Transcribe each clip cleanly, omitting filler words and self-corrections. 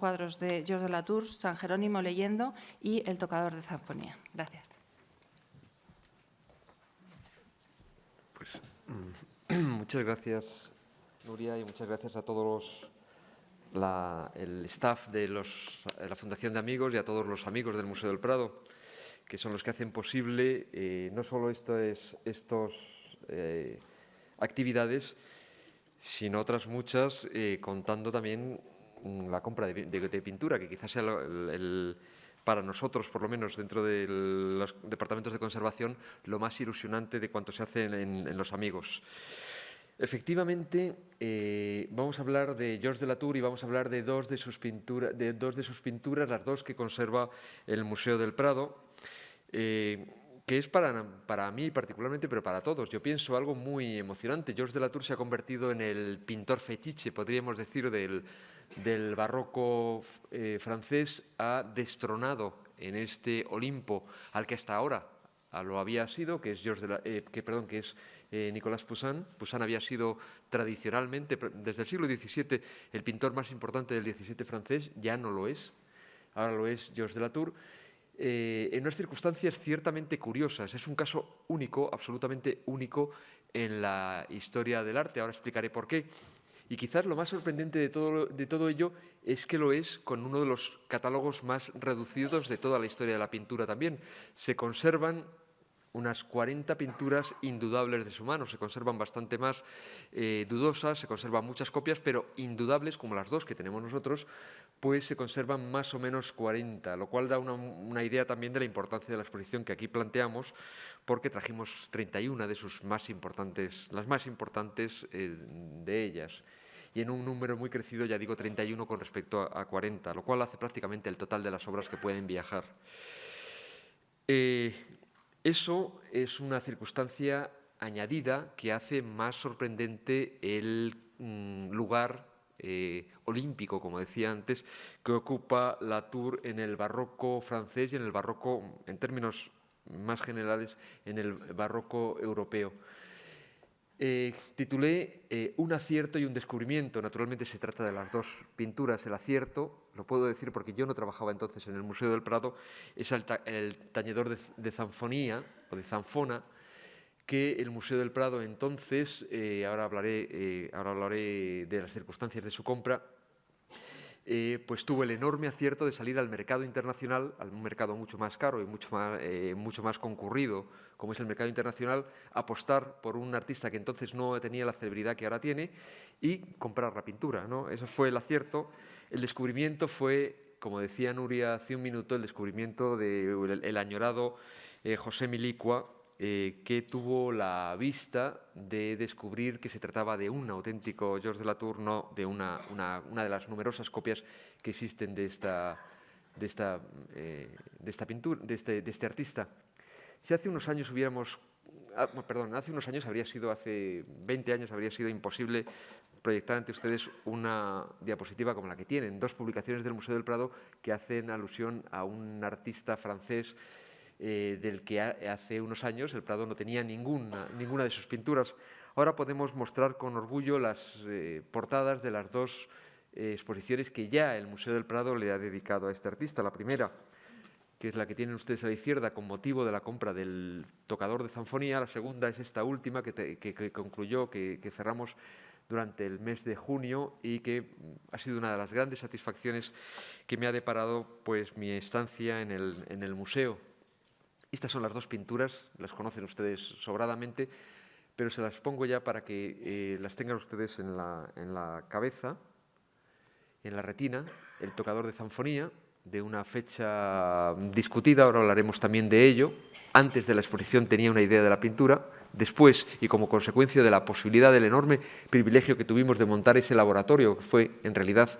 cuadros de Georges de Latour, San Jerónimo leyendo y El tocador de zanfonía. Gracias. Pues, muchas gracias, Nuria, y muchas gracias a todos el staff de la Fundación de Amigos y a todos los amigos del Museo del Prado, que son los que hacen posible no solo estas actividades, sino otras muchas, contando también la compra de pintura, que quizás sea para nosotros, por lo menos dentro de los departamentos de conservación, lo más ilusionante de cuanto se hace en los amigos. Efectivamente, vamos a hablar de Georges de Latour y vamos a hablar de dos de sus pinturas, las dos que conserva el Museo del Prado, que es para mí particularmente, pero para todos, yo pienso, algo muy emocionante. Georges de Latour se ha convertido en el pintor fetiche, podríamos decir, del barroco francés. Ha destronado en este Olimpo al que hasta ahora lo había sido, que es Nicolas Poussin. Poussin había sido tradicionalmente, desde el siglo XVII, el pintor más importante del XVII francés. Ya no lo es, ahora lo es Georges de Latour, en unas circunstancias ciertamente curiosas. Es un caso único, absolutamente único en la historia del arte. Ahora explicaré por qué. Y quizás lo más sorprendente de todo ello es que lo es con uno de los catálogos más reducidos de toda la historia de la pintura también. Se conservan unas 40 pinturas indudables de su mano, se conservan bastante más dudosas, se conservan muchas copias, pero indudables, como las dos que tenemos nosotros, pues se conservan más o menos 40, lo cual da una idea también de la importancia de la exposición que aquí planteamos, porque trajimos 31 de sus más importantes, las más importantes de ellas. Y en un número muy crecido, ya digo, 31 con respecto a 40, lo cual hace prácticamente el total de las obras que pueden viajar. Eso es una circunstancia añadida que hace más sorprendente el lugar olímpico, como decía antes, que ocupa Latour en el barroco francés y en el barroco, en términos más generales, en el barroco europeo. Titulé Un acierto y un descubrimiento. Naturalmente se trata de las dos pinturas. El acierto, lo puedo decir porque yo no trabajaba entonces en el Museo del Prado, es el tañedor de zanfonía o de zanfona, que el Museo del Prado entonces, ahora hablaré de las circunstancias de su compra, pues tuvo el enorme acierto de salir al mercado internacional, a un mercado mucho más caro y mucho más concurrido, como es el mercado internacional, apostar por un artista que entonces no tenía la celebridad que ahora tiene y comprar la pintura, ¿no? Eso fue el acierto. El descubrimiento fue, como decía Nuria hace un minuto, el descubrimiento del añorado José Milicua, que tuvo la vista de descubrir que se trataba de un auténtico Georges de Latour, no de una de las numerosas copias que existen de esta pintura, de este artista. Si hace unos años hace 20 años habría sido imposible proyectar ante ustedes una diapositiva como la que tienen, dos publicaciones del Museo del Prado que hacen alusión a un artista francés del que hace unos años el Prado no tenía ninguna de sus pinturas. Ahora podemos mostrar con orgullo las portadas de las dos exposiciones que ya el Museo del Prado le ha dedicado a este artista. La primera, que es la que tienen ustedes a la izquierda con motivo de la compra del tocador de zanfonía. La segunda es esta última que concluyó, que cerramos durante el mes de junio y que ha sido una de las grandes satisfacciones que me ha deparado pues, mi estancia en el museo. Estas son las dos pinturas, las conocen ustedes sobradamente, pero se las pongo ya para que las tengan ustedes en la cabeza, en la retina. El tocador de zanfonía, de una fecha discutida, ahora hablaremos también de ello. Antes de la exposición tenía una idea de la pintura, después, y como consecuencia de la posibilidad del enorme privilegio que tuvimos de montar ese laboratorio, que fue en realidad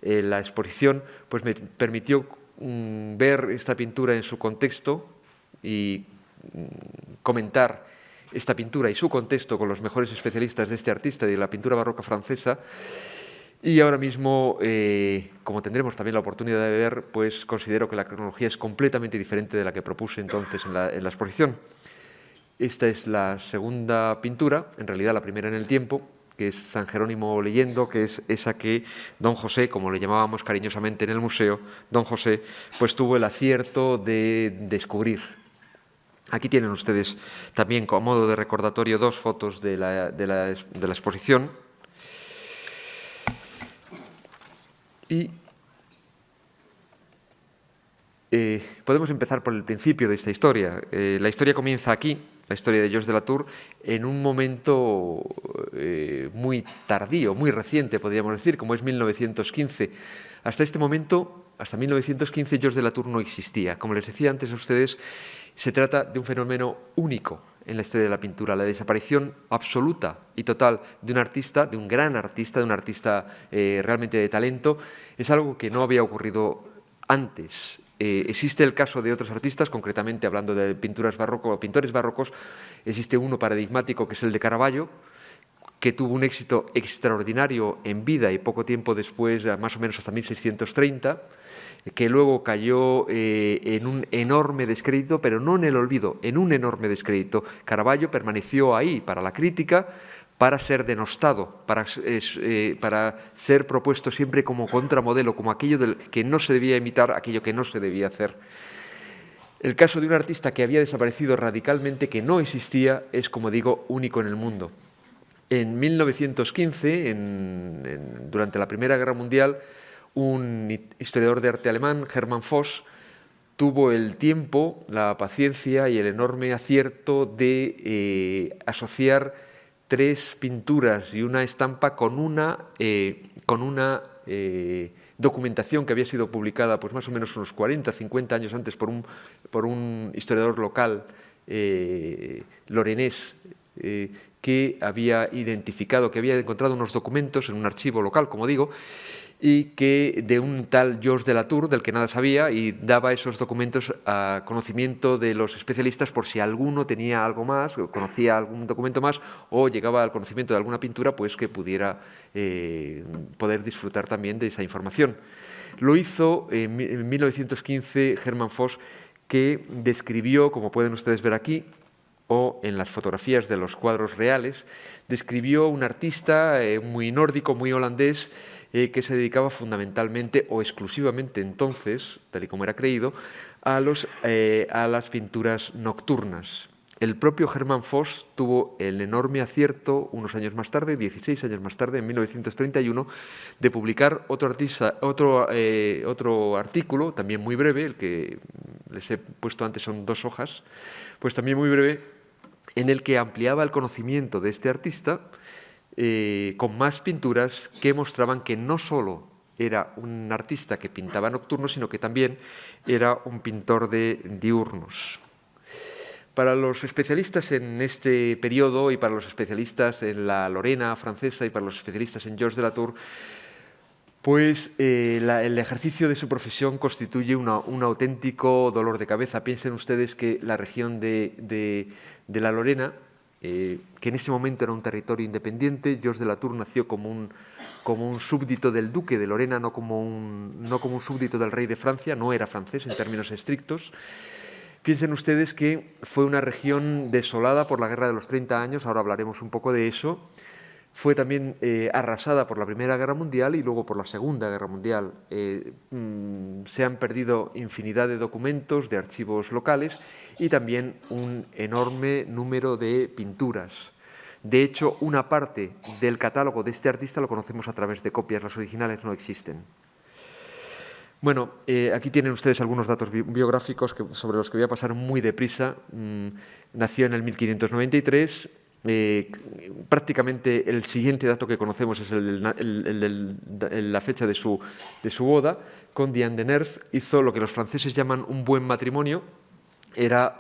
la exposición, pues me permitió ver esta pintura en su contexto y comentar esta pintura y su contexto con los mejores especialistas de este artista y de la pintura barroca francesa. Y ahora mismo, como tendremos también la oportunidad de ver, pues considero que la cronología es completamente diferente de la que propuse entonces en la exposición. Esta es la segunda pintura, en realidad la primera en el tiempo, que es San Jerónimo leyendo, que es esa que don José, como le llamábamos cariñosamente en el museo, don José, pues tuvo el acierto de descubrir. Aquí tienen ustedes también, como modo de recordatorio, dos fotos de la exposición. Y podemos empezar por el principio de esta historia. La historia comienza aquí, la historia de Georges de la Tour, en un momento muy tardío, muy reciente, podríamos decir, como es 1915. Hasta este momento, hasta 1915, Georges de la Tour no existía. Como les decía antes a ustedes, se trata de un fenómeno único en la historia de la pintura, la desaparición absoluta y total de un artista, de un gran artista, de un artista realmente de talento. Es algo que no había ocurrido antes. Existe el caso de otros artistas, concretamente hablando de pintores barrocos, existe uno paradigmático que es el de Caravaggio, que tuvo un éxito extraordinario en vida y poco tiempo después, más o menos hasta 1630, que luego cayó en un enorme descrédito, pero no en el olvido, en un enorme descrédito. Caravaggio permaneció ahí para la crítica, para ser denostado, para ser propuesto siempre como contramodelo, como aquello que no se debía imitar, aquello que no se debía hacer. El caso de un artista que había desaparecido radicalmente, que no existía, es, como digo, único en el mundo. En 1915, durante la Primera Guerra Mundial, un historiador de arte alemán, Hermann Voss, tuvo el tiempo, la paciencia y el enorme acierto de asociar tres pinturas y una estampa con una documentación que había sido publicada pues más o menos unos 40, 50 años antes por un historiador local lorenés que había identificado, que había encontrado unos documentos en un archivo local, como digo, y que de un tal Georges de la Tour, del que nada sabía, y daba esos documentos a conocimiento de los especialistas por si alguno tenía algo más, o conocía algún documento más, o llegaba al conocimiento de alguna pintura, pues que pudiera poder disfrutar también de esa información. Lo hizo en 1915 Hermann Voss, que describió, como pueden ustedes ver aquí, o en las fotografías de los cuadros reales, describió un artista muy nórdico, muy holandés, que se dedicaba fundamentalmente o exclusivamente entonces, tal y como era creído, a las pinturas nocturnas. El propio Hermann Voss tuvo el enorme acierto, unos años más tarde, 16 años más tarde, en 1931, de publicar otro artículo, también muy breve, el que les he puesto antes son 2 hojas, pues también muy breve, en el que ampliaba el conocimiento de este artista con más pinturas que mostraban que no solo era un artista que pintaba nocturnos, sino que también era un pintor de diurnos. Para los especialistas en este periodo y para los especialistas en la Lorena francesa y para los especialistas en Georges de la Tour, pues el ejercicio de su profesión constituye un auténtico dolor de cabeza. Piensen ustedes que la región de la Lorena, que en ese momento era un territorio independiente, Georges de la Tour nació como un súbdito del duque de Lorena, no como un súbdito del rey de Francia, no era francés en términos estrictos. Piensen ustedes que fue una región desolada por la Guerra de los 30 años, ahora hablaremos un poco de eso. Fue también arrasada por la Primera Guerra Mundial y luego por la Segunda Guerra Mundial. Se han perdido infinidad de documentos, de archivos locales y también un enorme número de pinturas. De hecho, una parte del catálogo de este artista lo conocemos a través de copias, las originales no existen. Bueno, aquí tienen ustedes algunos datos biográficos sobre los que voy a pasar muy deprisa. Nació en el 1593. Prácticamente el siguiente dato que conocemos es la fecha de su boda. Con Diane de Nerf hizo lo que los franceses llaman un buen matrimonio. Era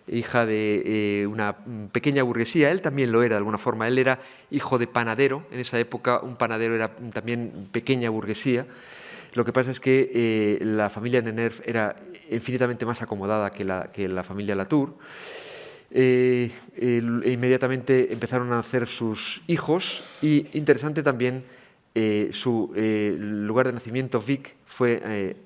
hija de una pequeña burguesía, él también lo era de alguna forma, él era hijo de panadero, en esa época un panadero era también pequeña burguesía. Lo que pasa es que la familia Nennerf era infinitamente más acomodada que la familia Latour. Inmediatamente empezaron a nacer sus hijos y, interesante también, su lugar de nacimiento, Vic, fue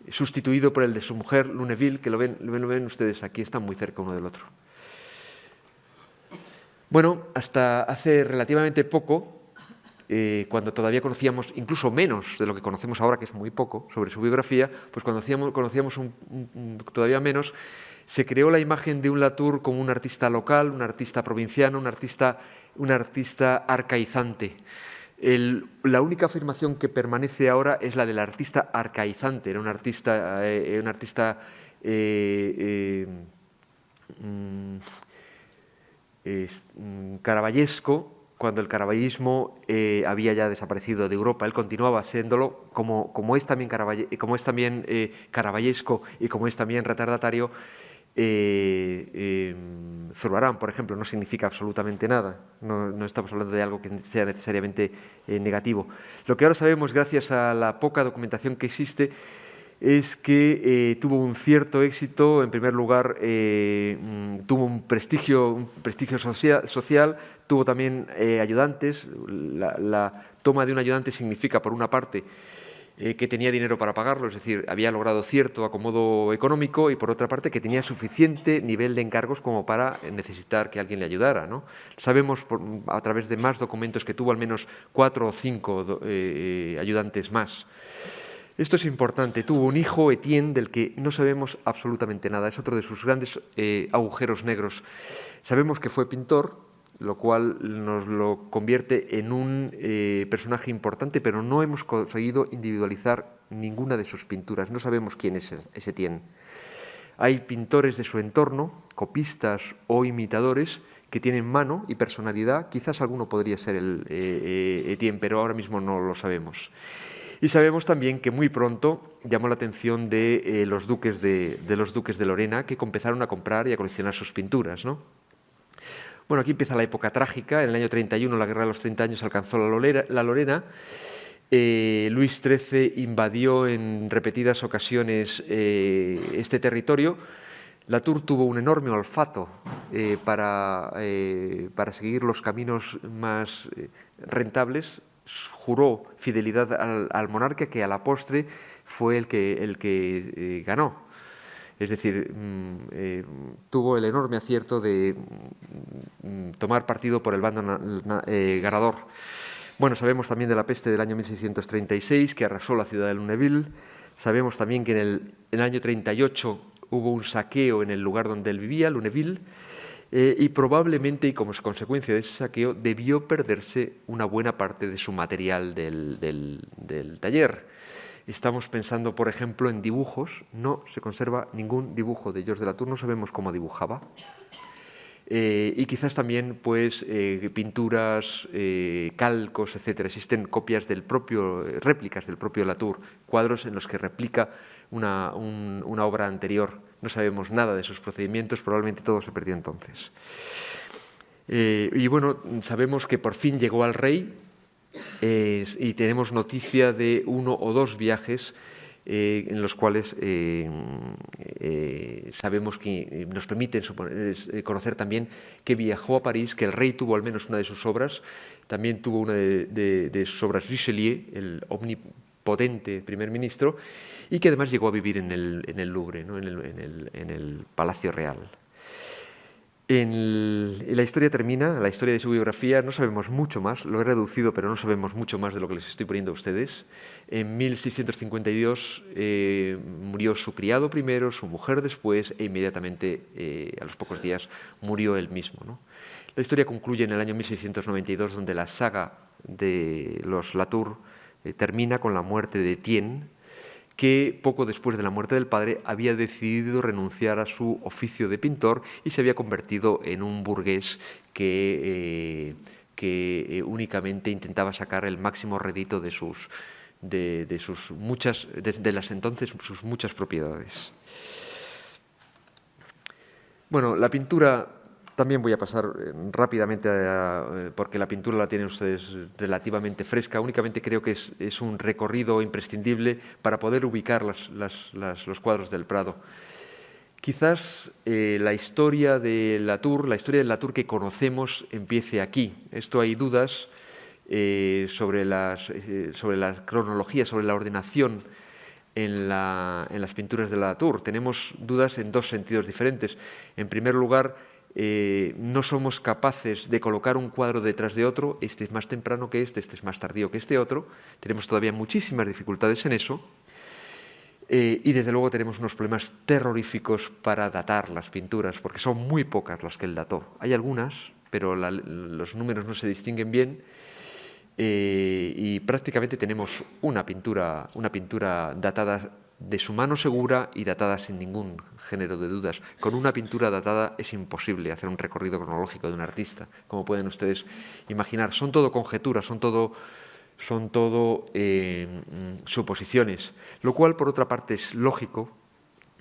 sustituido por el de su mujer, Luneville, que lo ven ustedes aquí, están muy cerca uno del otro. Bueno, hasta hace relativamente poco, cuando todavía conocíamos incluso menos de lo que conocemos ahora, que es muy poco, sobre su biografía, pues cuando conocíamos todavía menos, se creó la imagen de un Latour como un artista local, un artista provinciano, un artista arcaizante. La única afirmación que permanece ahora es la del artista arcaizante. Era un artista caravallesco, cuando el caravallismo había ya desaparecido de Europa. Él continuaba siéndolo, como es también caravallesco y como es también retardatario. Zurbarán, por ejemplo, no significa absolutamente nada. No estamos hablando de algo que sea necesariamente negativo. Lo que ahora sabemos, gracias a la poca documentación que existe, es que tuvo un cierto éxito. En primer lugar, tuvo un prestigio social, tuvo también ayudantes. La toma de un ayudante significa, por una parte, que tenía dinero para pagarlo, es decir, había logrado cierto acomodo económico, y por otra parte que tenía suficiente nivel de encargos como para necesitar que alguien le ayudara, ¿no? Sabemos a través de más documentos que tuvo al menos 4 o 5 ayudantes más. Esto es importante. Tuvo un hijo, Etienne, del que no sabemos absolutamente nada. Es otro de sus grandes agujeros negros. Sabemos que fue pintor, lo cual nos lo convierte en un personaje importante, pero no hemos conseguido individualizar ninguna de sus pinturas. No sabemos quién es Etienne. Hay pintores de su entorno, copistas o imitadores, que tienen mano y personalidad. Quizás alguno podría ser Etienne, pero ahora mismo no lo sabemos. Y sabemos también que muy pronto llamó la atención de los duques de Lorena, que empezaron a comprar y a coleccionar sus pinturas, ¿no? Bueno, aquí empieza la época trágica. En el año 31, la Guerra de los 30 años, alcanzó la Lorena. Luis XIII invadió en repetidas ocasiones este territorio. Latour tuvo un enorme olfato para seguir los caminos más rentables. Juró fidelidad al monarca, que a la postre fue el que ganó. Es decir, tuvo el enorme acierto de tomar partido por el bando ganador. Bueno, sabemos también de la peste del año 1636, que arrasó la ciudad de Lunéville. Sabemos también que en el año 38 hubo un saqueo en el lugar donde él vivía, Lunéville, y probablemente, y como consecuencia de ese saqueo, debió perderse una buena parte de su material del taller. Estamos pensando, por ejemplo, en dibujos. No se conserva ningún dibujo de Georges de Latour, no sabemos cómo dibujaba. Y quizás también pues, pinturas, calcos, etc. Existen copias réplicas del propio Latour, cuadros en los que replica una obra anterior. No sabemos nada de sus procedimientos, probablemente todo se perdió entonces. Y bueno, sabemos que por fin llegó al rey, y tenemos noticia de 1 o 2 viajes en los cuales sabemos que nos permiten conocer también que viajó a París, que el rey tuvo al menos una de sus obras. También tuvo una de sus obras Richelieu, el omnipotente primer ministro, y que además llegó a vivir en el Louvre, ¿no? en el Palacio Real. La historia termina, la historia de su biografía. No sabemos mucho más, lo he reducido, pero no sabemos mucho más de lo que les estoy poniendo a ustedes. En 1652 murió su criado primero, su mujer después, e inmediatamente, a los pocos días, murió él mismo, ¿no? La historia concluye en el año 1692, donde la saga de los Latour termina con la muerte de Etienne, que poco después de la muerte del padre había decidido renunciar a su oficio de pintor y se había convertido en un burgués que únicamente intentaba sacar el máximo rédito de las entonces sus muchas propiedades. Bueno, la pintura. También voy a pasar rápidamente, porque la pintura la tienen ustedes relativamente fresca. Únicamente creo que es un recorrido imprescindible para poder ubicar los cuadros del Prado. Quizás la historia del Latour que conocemos empiece aquí. Esto hay dudas sobre la cronología, sobre la ordenación en las pinturas de Latour. Tenemos dudas en 2 sentidos diferentes. En primer lugar, no somos capaces de colocar un cuadro detrás de otro, este es más temprano que este es más tardío que este otro, tenemos todavía muchísimas dificultades en eso, y desde luego tenemos unos problemas terroríficos para datar las pinturas, porque son muy pocas las que él dató. Hay algunas, pero los números no se distinguen bien, y prácticamente tenemos una pintura datada de su mano segura y datada sin ningún género de dudas. Con una pintura datada es imposible hacer un recorrido cronológico de un artista, como pueden ustedes imaginar. Son todo conjeturas, son todo suposiciones, lo cual por otra parte es lógico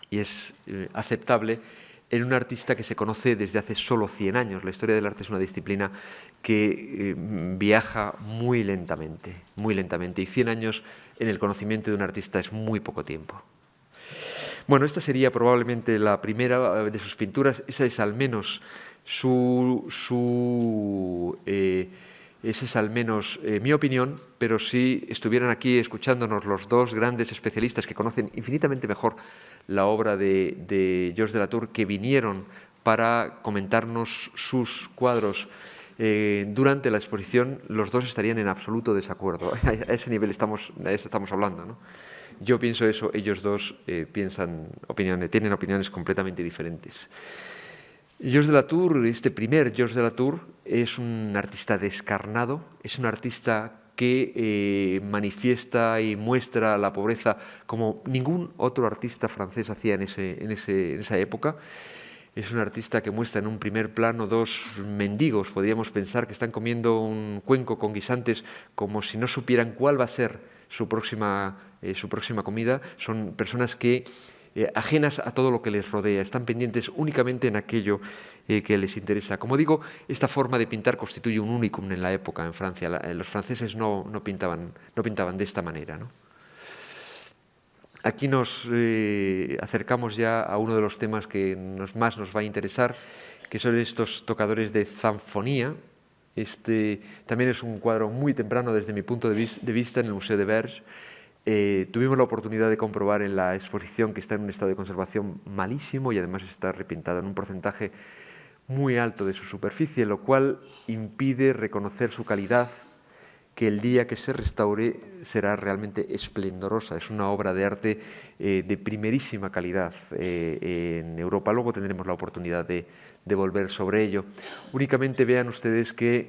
y es aceptable en un artista que se conoce desde hace solo 100 años. La historia del arte es una disciplina que viaja muy lentamente, y 100 años en el conocimiento de un artista es muy poco tiempo. Bueno, esta sería probablemente la primera de sus pinturas, esa es al menos esa es al menos mi opinión, pero si estuvieran aquí escuchándonos los dos grandes especialistas que conocen infinitamente mejor la obra de Georges de Latour, que vinieron para comentarnos sus cuadros durante la exposición, los dos estarían en absoluto desacuerdo. A ese nivel estamos hablando, ¿no? Yo pienso eso, ellos dos tienen opiniones completamente diferentes. Georges de Latour, este primer Georges de Latour, es un artista descarnado, es un artista que manifiesta y muestra la pobreza como ningún otro artista francés hacía en esa época. Es un artista que muestra en un primer plano dos mendigos, podríamos pensar que están comiendo un cuenco con guisantes como si no supieran cuál va a ser su próxima comida. Son personas que, ajenas a todo lo que les rodea, están pendientes únicamente en aquello que les interesa. Como digo, esta forma de pintar constituye un unicum en la época en Francia. Los franceses no pintaban de esta manera, ¿no? Aquí nos acercamos ya a uno de los temas que más nos va a interesar, que son estos tocadores de zanfonía. Este también es un cuadro muy temprano desde mi punto de vista en el Museo de Verges. Tuvimos la oportunidad de comprobar en la exposición que está en un estado de conservación malísimo y además está repintada en un porcentaje muy alto de su superficie, lo cual impide reconocer su calidad, que el día que se restaure será realmente esplendorosa. Es una obra de arte de primerísima calidad en Europa. Luego tendremos la oportunidad de volver sobre ello. Únicamente vean ustedes que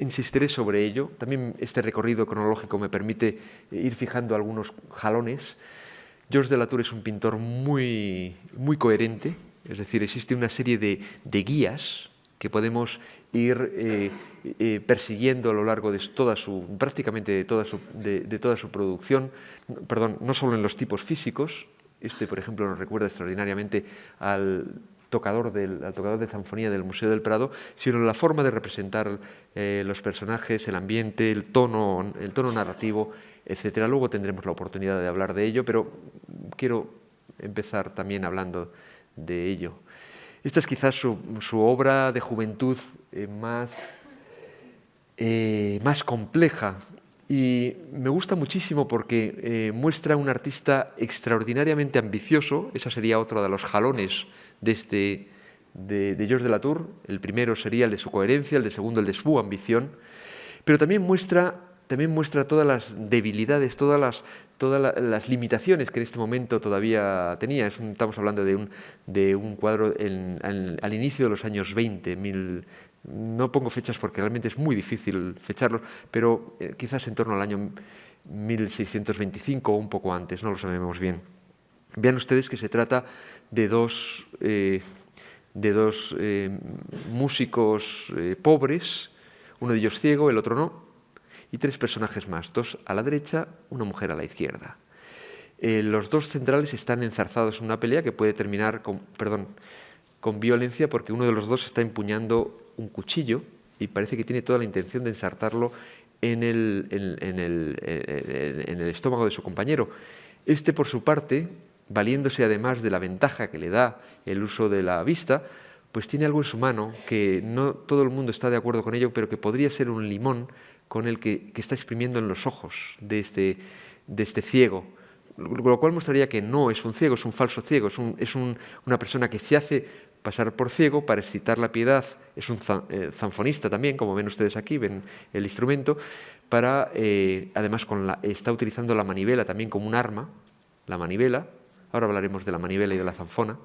insistiré sobre ello. También este recorrido cronológico me permite ir fijando algunos jalones. Georges de Latour es un pintor muy coherente, es decir, existe una serie de guías que podemos ir persiguiendo a lo largo de prácticamente de toda su producción, no solo en los tipos físicos. Este, por ejemplo, nos recuerda extraordinariamente al tocador de zanfonía del Museo del Prado, sino en la forma de representar los personajes, el ambiente, el tono narrativo, etc. Luego tendremos la oportunidad de hablar de ello, pero quiero empezar también hablando de ello. Esta es quizás su obra de juventud más compleja, y me gusta muchísimo porque muestra un artista extraordinariamente ambicioso. Esa sería otra de los jalones de Georges de Latour. El primero sería el de su coherencia, el segundo el de su ambición, pero también muestra todas las debilidades, todas las limitaciones que en este momento todavía tenía. Estamos hablando de un cuadro al inicio de los años 20, no pongo fechas porque realmente es muy difícil fecharlos, pero quizás en torno al año 1625 o un poco antes, no lo sabemos bien. Vean ustedes que se trata de dos músicos pobres, uno de ellos ciego, el otro no, y tres personajes más, dos a la derecha, una mujer a la izquierda. Los dos centrales están enzarzados en una pelea que puede terminar con violencia, porque uno de los dos está empuñando un cuchillo y parece que tiene toda la intención de ensartarlo en el estómago de su compañero. Este, por su parte, valiéndose además de la ventaja que le da el uso de la vista, pues tiene algo en su mano que no todo el mundo está de acuerdo con ello, pero que podría ser un limón con el que está exprimiendo en los ojos de este ciego, lo cual mostraría que no es un ciego, es un falso ciego, es una persona que se hace pasar por ciego para excitar la piedad. Es un zanfonista también, como ven ustedes aquí, ven el instrumento, para, además está utilizando la manivela también como un arma, la manivela. Ahora hablaremos de la manivela y de la zanfona.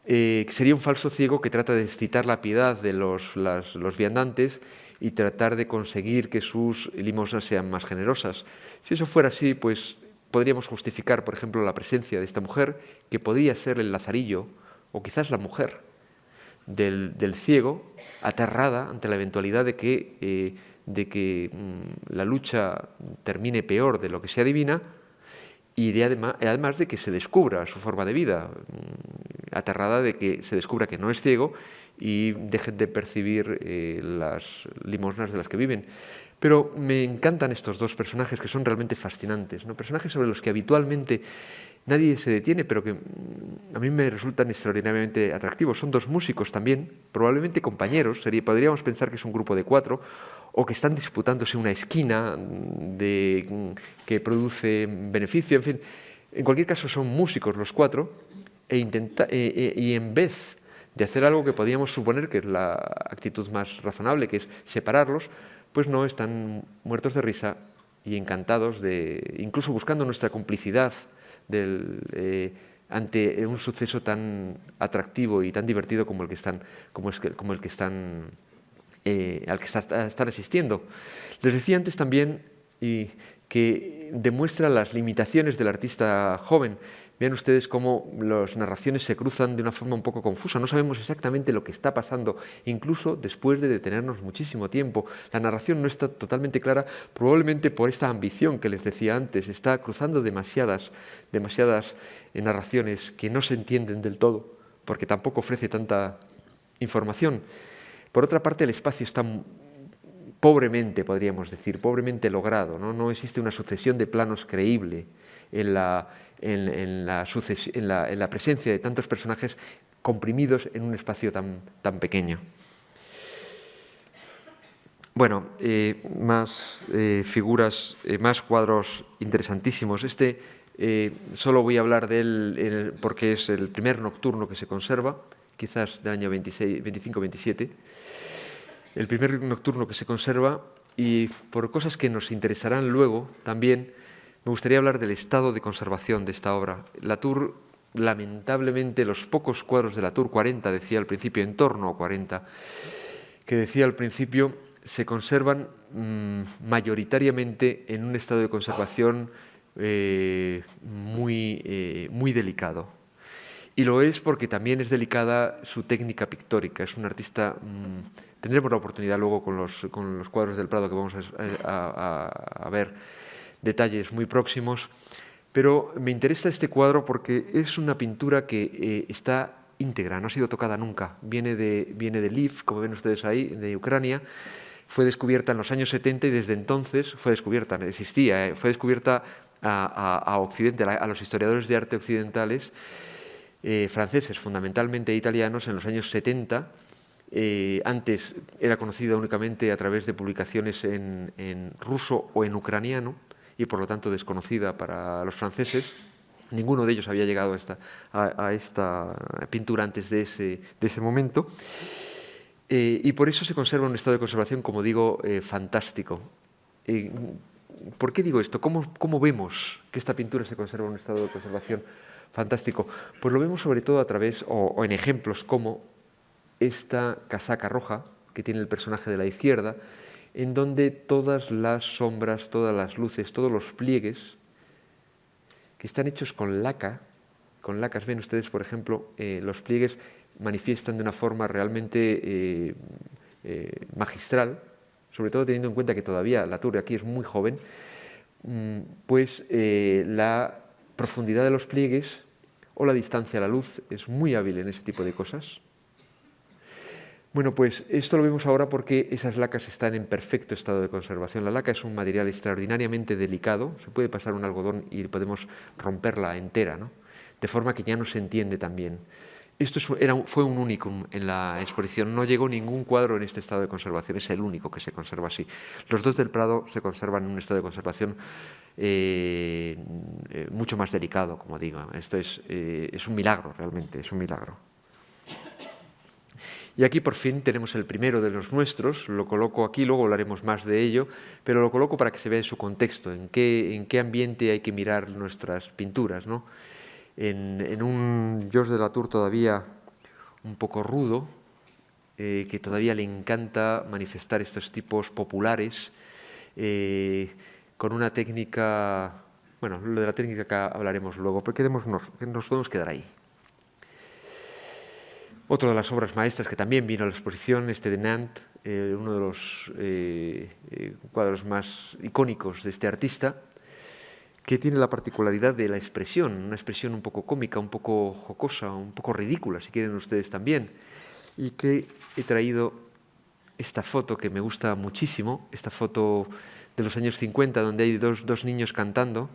Sería un falso ciego que trata de excitar la piedad de los viandantes y tratar de conseguir que sus limosnas sean más generosas. Si eso fuera así, pues podríamos justificar, por ejemplo, la presencia de esta mujer, que podía ser el lazarillo, o quizás la mujer del ciego, aterrada ante la eventualidad de que la lucha termine peor de lo que se adivina, y además de que se descubra su forma de vida, aterrada de que se descubra que no es ciego y dejen de percibir las limosnas de las que viven. Pero me encantan estos dos personajes que son realmente fascinantes, ¿no? Personajes sobre los que habitualmente nadie se detiene, pero que a mí me resultan extraordinariamente atractivos. Son dos músicos también, probablemente compañeros, podríamos pensar que es un grupo de 4, o que están disputándose una esquina que produce beneficio, en fin. En cualquier caso son músicos los 4, y en vez de hacer algo que podríamos suponer que es la actitud más razonable, que es separarlos, pues no, están muertos de risa y encantados, incluso buscando nuestra complicidad ante un suceso tan atractivo y tan divertido como el que están al que están asistiendo. Les decía antes también que demuestra las limitaciones del artista joven. Vean ustedes cómo las narraciones se cruzan de una forma un poco confusa. No sabemos exactamente lo que está pasando, incluso después de detenernos muchísimo tiempo. La narración no está totalmente clara, probablemente por esta ambición que les decía antes. Está cruzando demasiadas narraciones que no se entienden del todo, porque tampoco ofrece tanta información. Por otra parte, el espacio está pobremente, podríamos decir, pobremente logrado, ¿no? No existe una sucesión de planos creíble en la presencia de tantos personajes comprimidos en un espacio tan pequeño. Bueno, más figuras, más cuadros interesantísimos. Solo voy a hablar de él porque es el primer nocturno que se conserva, quizás del año 25-27. El primer nocturno que se conserva, y por cosas que nos interesarán luego también, me gustaría hablar del estado de conservación de esta obra. Latour, lamentablemente, los pocos cuadros de Latour, 40 decía al principio, en torno a 40, que decía al principio, se conservan mayoritariamente en un estado de conservación muy delicado. Y lo es porque también es delicada su técnica pictórica. Es un artista... tendremos la oportunidad luego con los cuadros del Prado que vamos a ver detalles muy próximos. Pero me interesa este cuadro porque es una pintura que está íntegra, no ha sido tocada nunca. Viene de Lviv, como ven ustedes ahí, de Ucrania. Fue descubierta en los años 70 y desde entonces fue descubierta a Occidente, a los historiadores de arte occidentales, franceses, fundamentalmente italianos, en los años 70. Antes era conocida únicamente a través de publicaciones en ruso o en ucraniano y por lo tanto desconocida para los franceses. Ninguno de ellos había llegado a esta pintura antes de ese momento. Y por eso se conserva en un estado de conservación, como digo, fantástico. ¿Por qué digo esto? ¿Cómo vemos que esta pintura se conserva en un estado de conservación fantástico? Pues lo vemos sobre todo a través, o en ejemplos como esta casaca roja que tiene el personaje de la izquierda, en donde todas las sombras, todas las luces, todos los pliegues que están hechos con lacas, ven ustedes, por ejemplo, los pliegues manifiestan de una forma realmente magistral, sobre todo teniendo en cuenta que todavía Latour aquí es muy joven, pues la profundidad de los pliegues o la distancia a la luz es muy hábil en ese tipo de cosas. Bueno, pues esto lo vemos ahora porque esas lacas están en perfecto estado de conservación. La laca es un material extraordinariamente delicado, se puede pasar un algodón y podemos romperla entera, ¿no? De forma que ya no se entiende tan bien. Esto fue un únicum en la exposición, no llegó ningún cuadro en este estado de conservación, es el único que se conserva así. Los dos del Prado se conservan en un estado de conservación mucho más delicado, como digo. Esto es un milagro, realmente, es un milagro. Y aquí por fin tenemos el primero de los nuestros, lo coloco aquí, luego hablaremos más de ello, pero lo coloco para que se vea en su contexto, en qué ambiente hay que mirar nuestras pinturas, ¿no? En un Georges de Latour todavía un poco rudo, que todavía le encanta manifestar estos tipos populares, con una técnica, bueno, lo de la técnica que hablaremos luego, pero nos podemos quedar ahí. Otra de las obras maestras que también vino a la exposición, de Nantes, uno de los cuadros más icónicos de este artista, que tiene la particularidad de la expresión, una expresión un poco cómica, un poco jocosa, un poco ridícula, si quieren ustedes también, y que he traído esta foto que me gusta muchísimo, esta foto de los años 50, donde hay dos niños cantando,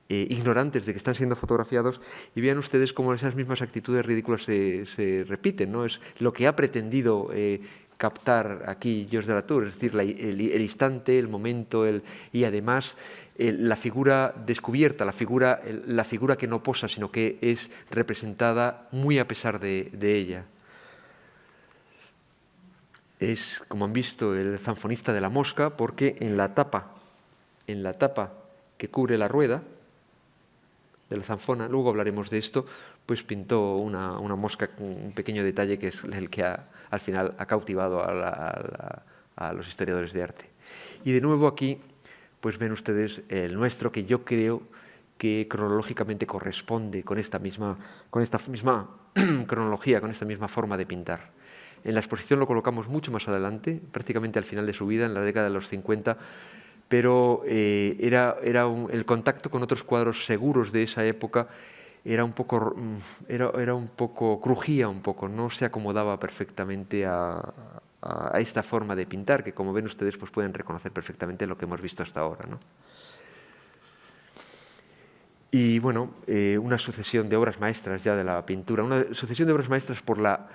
ignorantes de que están siendo fotografiados, y vean ustedes cómo esas mismas actitudes ridículas se repiten, ¿no? Es lo que ha pretendido captar aquí Georges de Latour, es decir, el instante, el momento, y además la figura descubierta, la figura que no posa, sino que es representada muy a pesar de ella. Es, como han visto, el zanfonista de la mosca, porque en la tapa que cubre la rueda de la zanfona, luego hablaremos de esto, pues pintó una mosca con un pequeño detalle que es el que al final ha cautivado a los historiadores de arte. Y de nuevo aquí, pues ven ustedes el nuestro, que yo creo que cronológicamente corresponde con esta misma cronología, con esta misma forma de pintar. En la exposición lo colocamos mucho más adelante, prácticamente al final de su vida, en la década de los 50, pero el contacto con otros cuadros seguros de esa época crujía un poco, no se acomodaba perfectamente a esta forma de pintar, que como ven ustedes pues pueden reconocer perfectamente lo que hemos visto hasta ahora, ¿no? Y bueno, una sucesión de obras maestras ya de la pintura, una sucesión de obras maestras por la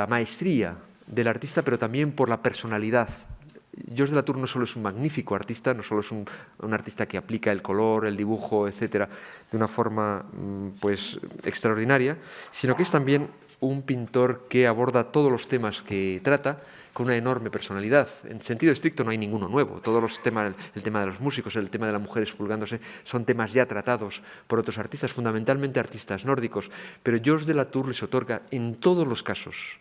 maestría del artista, pero también por la personalidad. Georges de Latour no solo es un magnífico artista, no solo es un artista que aplica el color, el dibujo, etcétera, de una forma pues extraordinaria, sino que es también un pintor que aborda todos los temas que trata con una enorme personalidad. En sentido estricto no hay ninguno nuevo. Todos los temas, el tema de los músicos, el tema de las mujeres expulgándose, son temas ya tratados por otros artistas, fundamentalmente artistas nórdicos. Pero Georges de Latour les otorga en todos los casos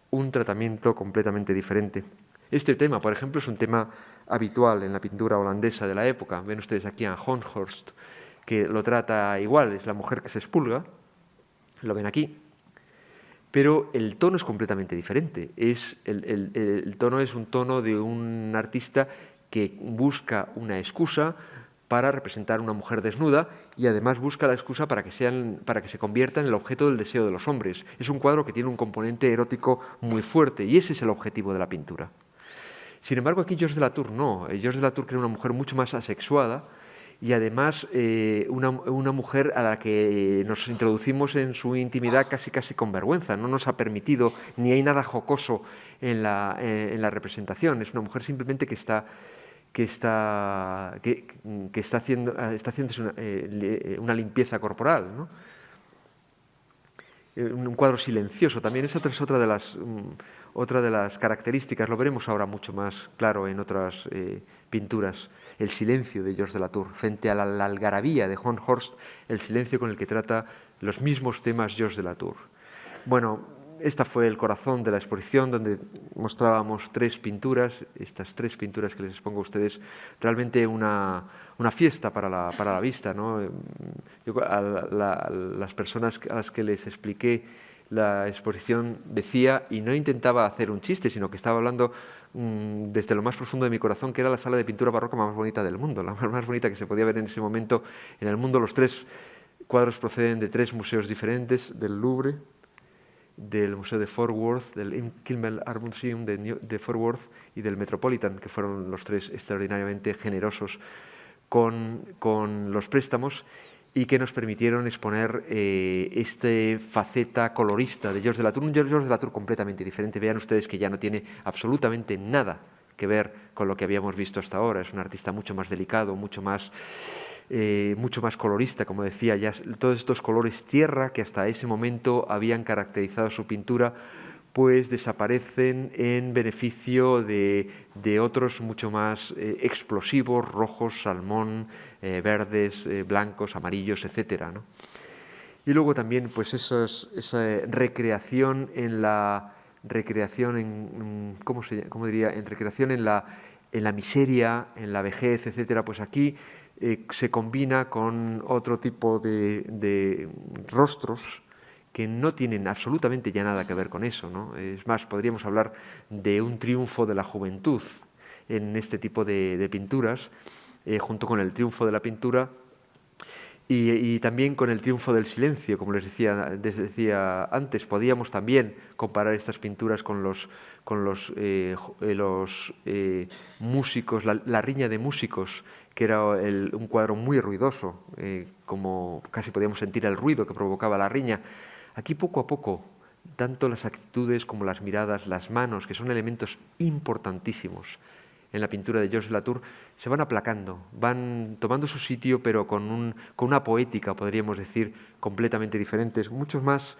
un tratamiento completamente diferente. Este tema, por ejemplo, es un tema habitual en la pintura holandesa de la época. Ven ustedes aquí a Honthorst, que lo trata igual, es la mujer que se expulga, lo ven aquí, pero el tono es completamente diferente. El tono es un tono de un artista que busca una excusa para representar una mujer desnuda y además busca la excusa para que se convierta en el objeto del deseo de los hombres. Es un cuadro que tiene un componente erótico muy fuerte y ese es el objetivo de la pintura. Sin embargo, aquí Georges de Latour no. Georges de Latour crea una mujer mucho más asexuada y además una mujer a la que nos introducimos en su intimidad casi con vergüenza. No nos ha permitido, ni hay nada jocoso en la representación. Es una mujer simplemente que está haciéndose una limpieza corporal, ¿no? Un cuadro silencioso también. Esa es otra de las características, lo veremos ahora mucho más claro en otras pinturas, el silencio de Georges de Latour frente a la algarabía de Honthorst, el silencio con el que trata los mismos temas Georges de Latour. Bueno, esta fue el corazón de la exposición, donde mostrábamos tres pinturas, estas tres pinturas que les expongo a ustedes, realmente una fiesta para la vista, ¿no? Las personas a las que les expliqué la exposición decía, y no intentaba hacer un chiste, sino que estaba hablando desde lo más profundo de mi corazón, que era la sala de pintura barroca más bonita del mundo, la más bonita que se podía ver en ese momento en el mundo. Los tres cuadros proceden de tres museos diferentes, del Louvre, del Museo de Fort Worth, del Kimmel Art Museum de Fort Worth y del Metropolitan, que fueron los tres extraordinariamente generosos con los préstamos y que nos permitieron exponer esta faceta colorista de Georges de Latour, un Georges de Latour completamente diferente. Vean ustedes que ya no tiene absolutamente nada que ver con lo que habíamos visto hasta ahora. Es un artista mucho más delicado, mucho más mucho más colorista, como decía, ya todos estos colores tierra que hasta ese momento habían caracterizado su pintura, pues desaparecen en beneficio de otros mucho más explosivos, rojos, salmón, verdes, blancos, amarillos, etcétera, ¿no? Y luego también pues esa recreación en la ¿cómo diría? En recreación en la miseria, en la vejez, etcétera, pues aquí se combina con otro tipo de rostros que no tienen absolutamente ya nada que ver con eso, ¿no? Es más, podríamos hablar de un triunfo de la juventud en este tipo de pinturas, junto con el triunfo de la pintura y también con el triunfo del silencio, como les decía antes. Podíamos también comparar estas pinturas con los músicos, la riña de músicos, que era un cuadro muy ruidoso, como casi podíamos sentir el ruido que provocaba la riña. Aquí poco a poco, tanto las actitudes como las miradas, las manos, que son elementos importantísimos en la pintura de Georges Latour, se van aplacando, van tomando su sitio, pero con una poética, podríamos decir, completamente diferente, mucho más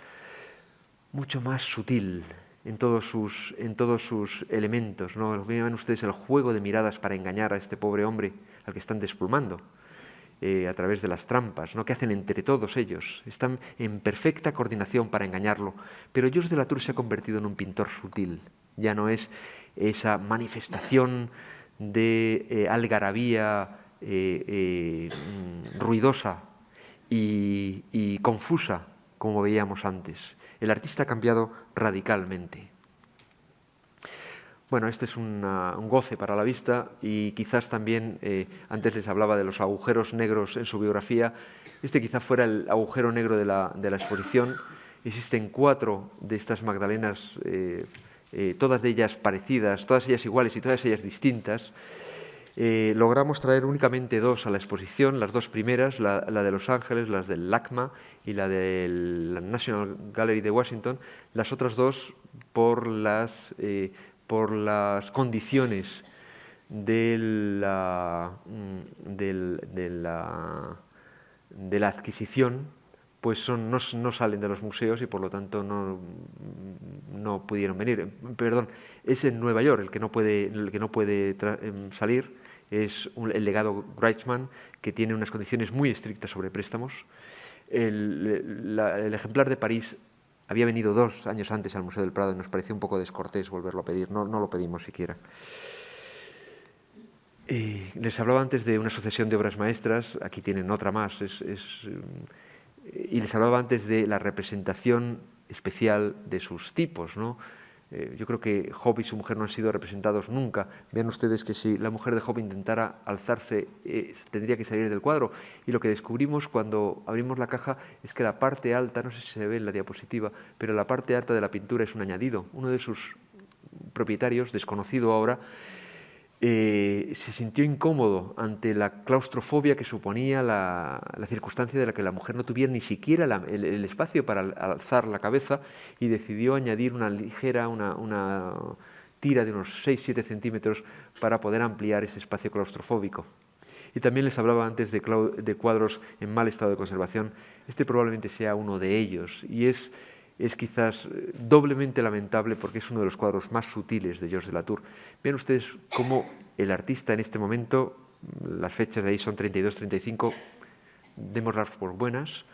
sutil en todos sus elementos, ¿no? Vean ustedes el juego de miradas para engañar a este pobre hombre al que están desplumando, a través de las trampas, ¿no?, que hacen entre todos ellos. Están en perfecta coordinación para engañarlo. Pero Georges de Latour se ha convertido en un pintor sutil. Ya no es esa manifestación de algarabía ruidosa y confusa, como veíamos antes. El artista ha cambiado radicalmente. Bueno, este es un goce para la vista y quizás también, antes les hablaba de los agujeros negros en su biografía, este quizá fuera el agujero negro de la exposición. Existen 4 de estas Magdalenas, todas de ellas parecidas, todas ellas iguales y todas ellas distintas. Logramos traer únicamente 2 a la exposición, las 2 primeras, la de Los Ángeles, las del LACMA y la del National Gallery de Washington. Las otras 2 por las condiciones de la adquisición, pues no salen de los museos y por lo tanto no pudieron venir. Perdón, es en Nueva York el que no puede salir, es el legado Greitzman, que tiene unas condiciones muy estrictas sobre préstamos. El ejemplar de París había venido 2 años antes al Museo del Prado y nos pareció un poco descortés volverlo a pedir, no lo pedimos siquiera. Les hablaba antes de una sucesión de obras maestras, aquí tienen otra más, y les hablaba antes de la representación especial de sus tipos, ¿no? Yo creo que Job y su mujer no han sido representados nunca. Vean ustedes que si la mujer de Job intentara alzarse, tendría que salir del cuadro. Y lo que descubrimos cuando abrimos la caja es que la parte alta, no sé si se ve en la diapositiva, pero la parte alta de la pintura es un añadido. Uno de sus propietarios, desconocido ahora, se sintió incómodo ante la claustrofobia que suponía la circunstancia de la que la mujer no tuviera ni siquiera el espacio para alzar la cabeza y decidió añadir una tira de unos 6-7 centímetros para poder ampliar ese espacio claustrofóbico. Y también les hablaba antes de cuadros en mal estado de conservación. Este probablemente sea uno de ellos y es quizás doblemente lamentable porque es uno de los cuadros más sutiles de Georges de Latour. Vean ustedes cómo el artista en este momento, las fechas de ahí son 32-35, démoslas por buenas,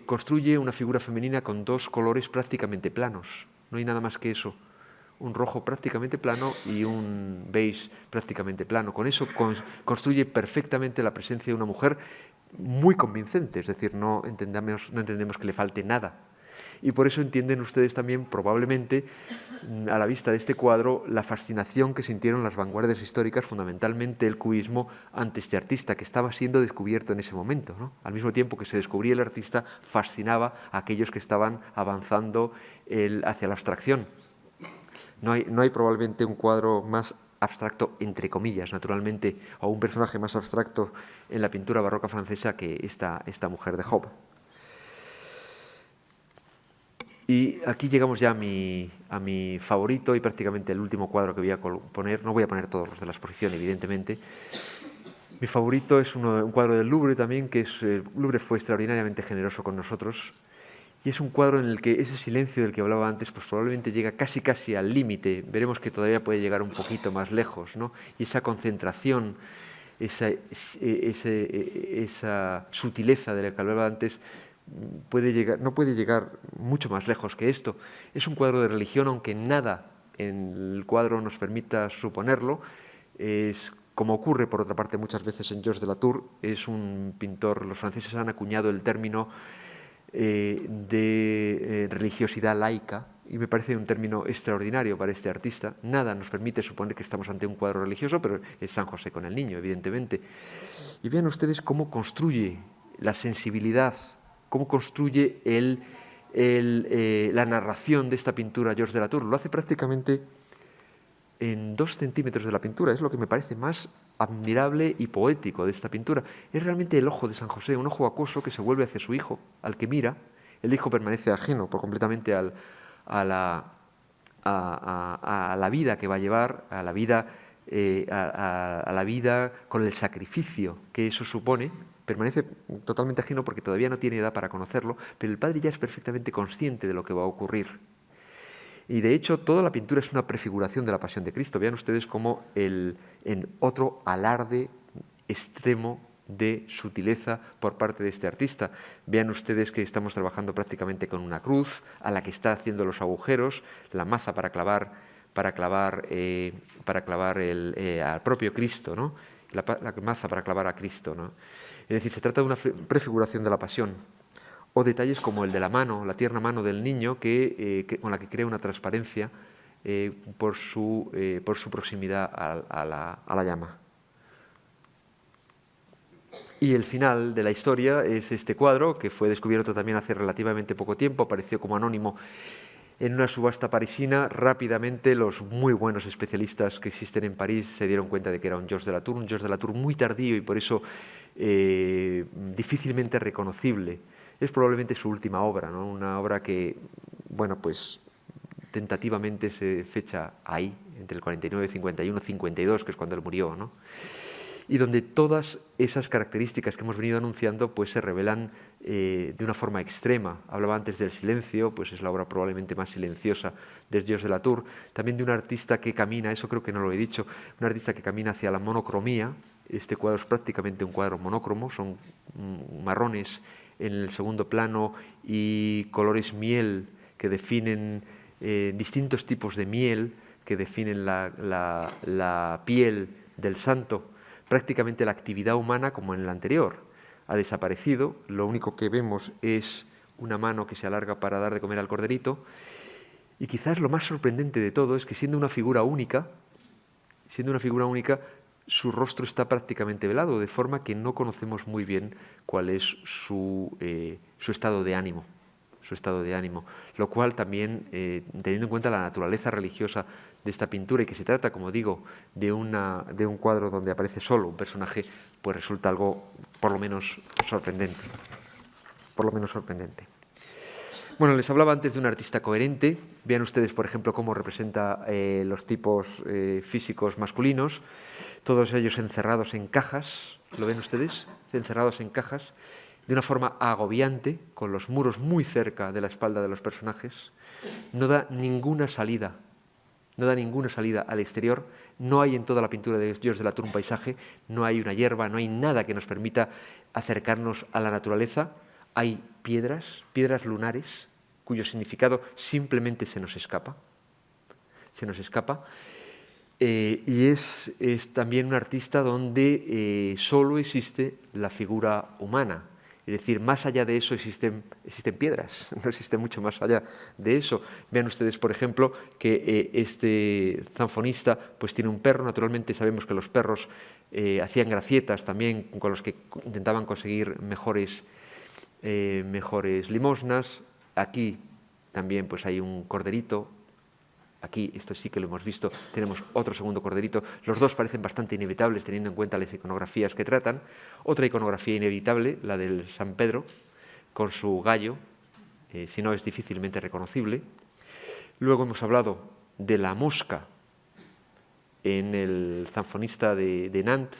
construye una figura femenina con 2 colores prácticamente planos. No hay nada más que eso. Un rojo prácticamente plano y un beige prácticamente plano. Con eso construye perfectamente la presencia de una mujer muy convincente, es decir, no entendemos que le falte nada. Y por eso entienden ustedes también, probablemente, a la vista de este cuadro, la fascinación que sintieron las vanguardias históricas, fundamentalmente el cubismo, ante este artista que estaba siendo descubierto en ese momento, ¿no? Al mismo tiempo que se descubría el artista, fascinaba a aquellos que estaban avanzando hacia la abstracción. No hay probablemente un cuadro más abstracto, entre comillas, naturalmente, o un personaje más abstracto en la pintura barroca francesa que esta mujer de Job. Y aquí llegamos ya a mi favorito y prácticamente el último cuadro que voy a poner. No voy a poner todos los de la exposición, evidentemente. Mi favorito es un cuadro del Louvre también, que el Louvre fue extraordinariamente generoso con nosotros. Y es un cuadro en el que ese silencio del que hablaba antes, pues probablemente llega casi al límite. Veremos que todavía puede llegar un poquito más lejos, ¿no? Y esa concentración, esa sutileza de la que hablaba antes, no puede llegar mucho más lejos que esto. Es un cuadro de religión, aunque nada en el cuadro nos permita suponerlo. Es, como ocurre, por otra parte, muchas veces en Georges de la Tour, es un pintor, los franceses han acuñado el término de religiosidad laica, y me parece un término extraordinario para este artista. Nada nos permite suponer que estamos ante un cuadro religioso, pero es San José con el niño, evidentemente. Y vean ustedes cómo construye la sensibilidad, cómo construye la narración de esta pintura Georges de la Tour. Lo hace prácticamente en 2 centímetros de la pintura. Es lo que me parece más admirable y poético de esta pintura. Es realmente el ojo de San José, un ojo acuoso que se vuelve hacia su hijo, al que mira. El hijo permanece ajeno completamente a la vida que va a llevar, a la vida con el sacrificio que eso supone. Permanece totalmente ajeno porque todavía no tiene edad para conocerlo, pero el padre ya es perfectamente consciente de lo que va a ocurrir. Y de hecho, toda la pintura es una prefiguración de la Pasión de Cristo. Vean ustedes cómo en otro alarde extremo de sutileza por parte de este artista. Vean ustedes que estamos trabajando prácticamente con una cruz a la que está haciendo los agujeros, la maza para clavar al propio Cristo, ¿no? La maza para clavar a Cristo, ¿no? Es decir, se trata de una prefiguración de la Pasión. O detalles como el de la mano, la tierna mano del niño con la que crea una transparencia por su proximidad a la llama. Y el final de la historia es este cuadro, que fue descubierto también hace relativamente poco tiempo, apareció como anónimo en una subasta parisina. Rápidamente los muy buenos especialistas que existen en París se dieron cuenta de que era un Georges de la Tour muy tardío y por eso difícilmente reconocible. Es probablemente su última obra, ¿no? Una obra que, bueno, pues tentativamente se fecha ahí, entre el 49, 51, 52, que es cuando él murió, ¿no? Y donde todas esas características que hemos venido anunciando pues se revelan de una forma extrema. Hablaba antes del silencio, pues es la obra probablemente más silenciosa de Georges de la Tour. También de un artista que camina, eso creo que no lo he dicho, un artista que camina hacia la monocromía. Este cuadro es prácticamente un cuadro monócromo, son marrones en el segundo plano y colores miel que definen distintos tipos de miel que definen la piel del santo. Prácticamente la actividad humana, como en el anterior, ha desaparecido. Lo único que vemos es una mano que se alarga para dar de comer al corderito. Y quizás lo más sorprendente de todo es que siendo una figura única, su rostro está prácticamente velado, de forma que no conocemos muy bien cuál es su estado de ánimo. Lo cual también, teniendo en cuenta la naturaleza religiosa de esta pintura y que se trata, como digo, de un cuadro donde aparece solo un personaje, pues resulta algo por lo menos sorprendente. Bueno, les hablaba antes de un artista coherente. Vean ustedes, por ejemplo, cómo representa los tipos físicos masculinos, todos ellos encerrados en cajas. ¿Lo ven ustedes? Encerrados en cajas, de una forma agobiante, con los muros muy cerca de la espalda de los personajes. No da ninguna salida al exterior. No hay en toda la pintura de Georges de la Tour un paisaje, no hay una hierba, no hay nada que nos permita acercarnos a la naturaleza. Hay piedras lunares, cuyo significado simplemente se nos escapa. Y es también un artista donde solo existe la figura humana. Es decir, más allá de eso existen piedras, no existe mucho más allá de eso. Vean ustedes, por ejemplo, que este zanfonista pues tiene un perro. Naturalmente sabemos que los perros hacían gracietas también con los que intentaban conseguir mejores limosnas. Aquí también pues hay un corderito. Aquí, esto sí que lo hemos visto, tenemos otro segundo corderito. Los dos parecen bastante inevitables teniendo en cuenta las iconografías que tratan. Otra iconografía inevitable, la del San Pedro, con su gallo, si no es difícilmente reconocible. Luego hemos hablado de la mosca en el zanfonista de Nantes.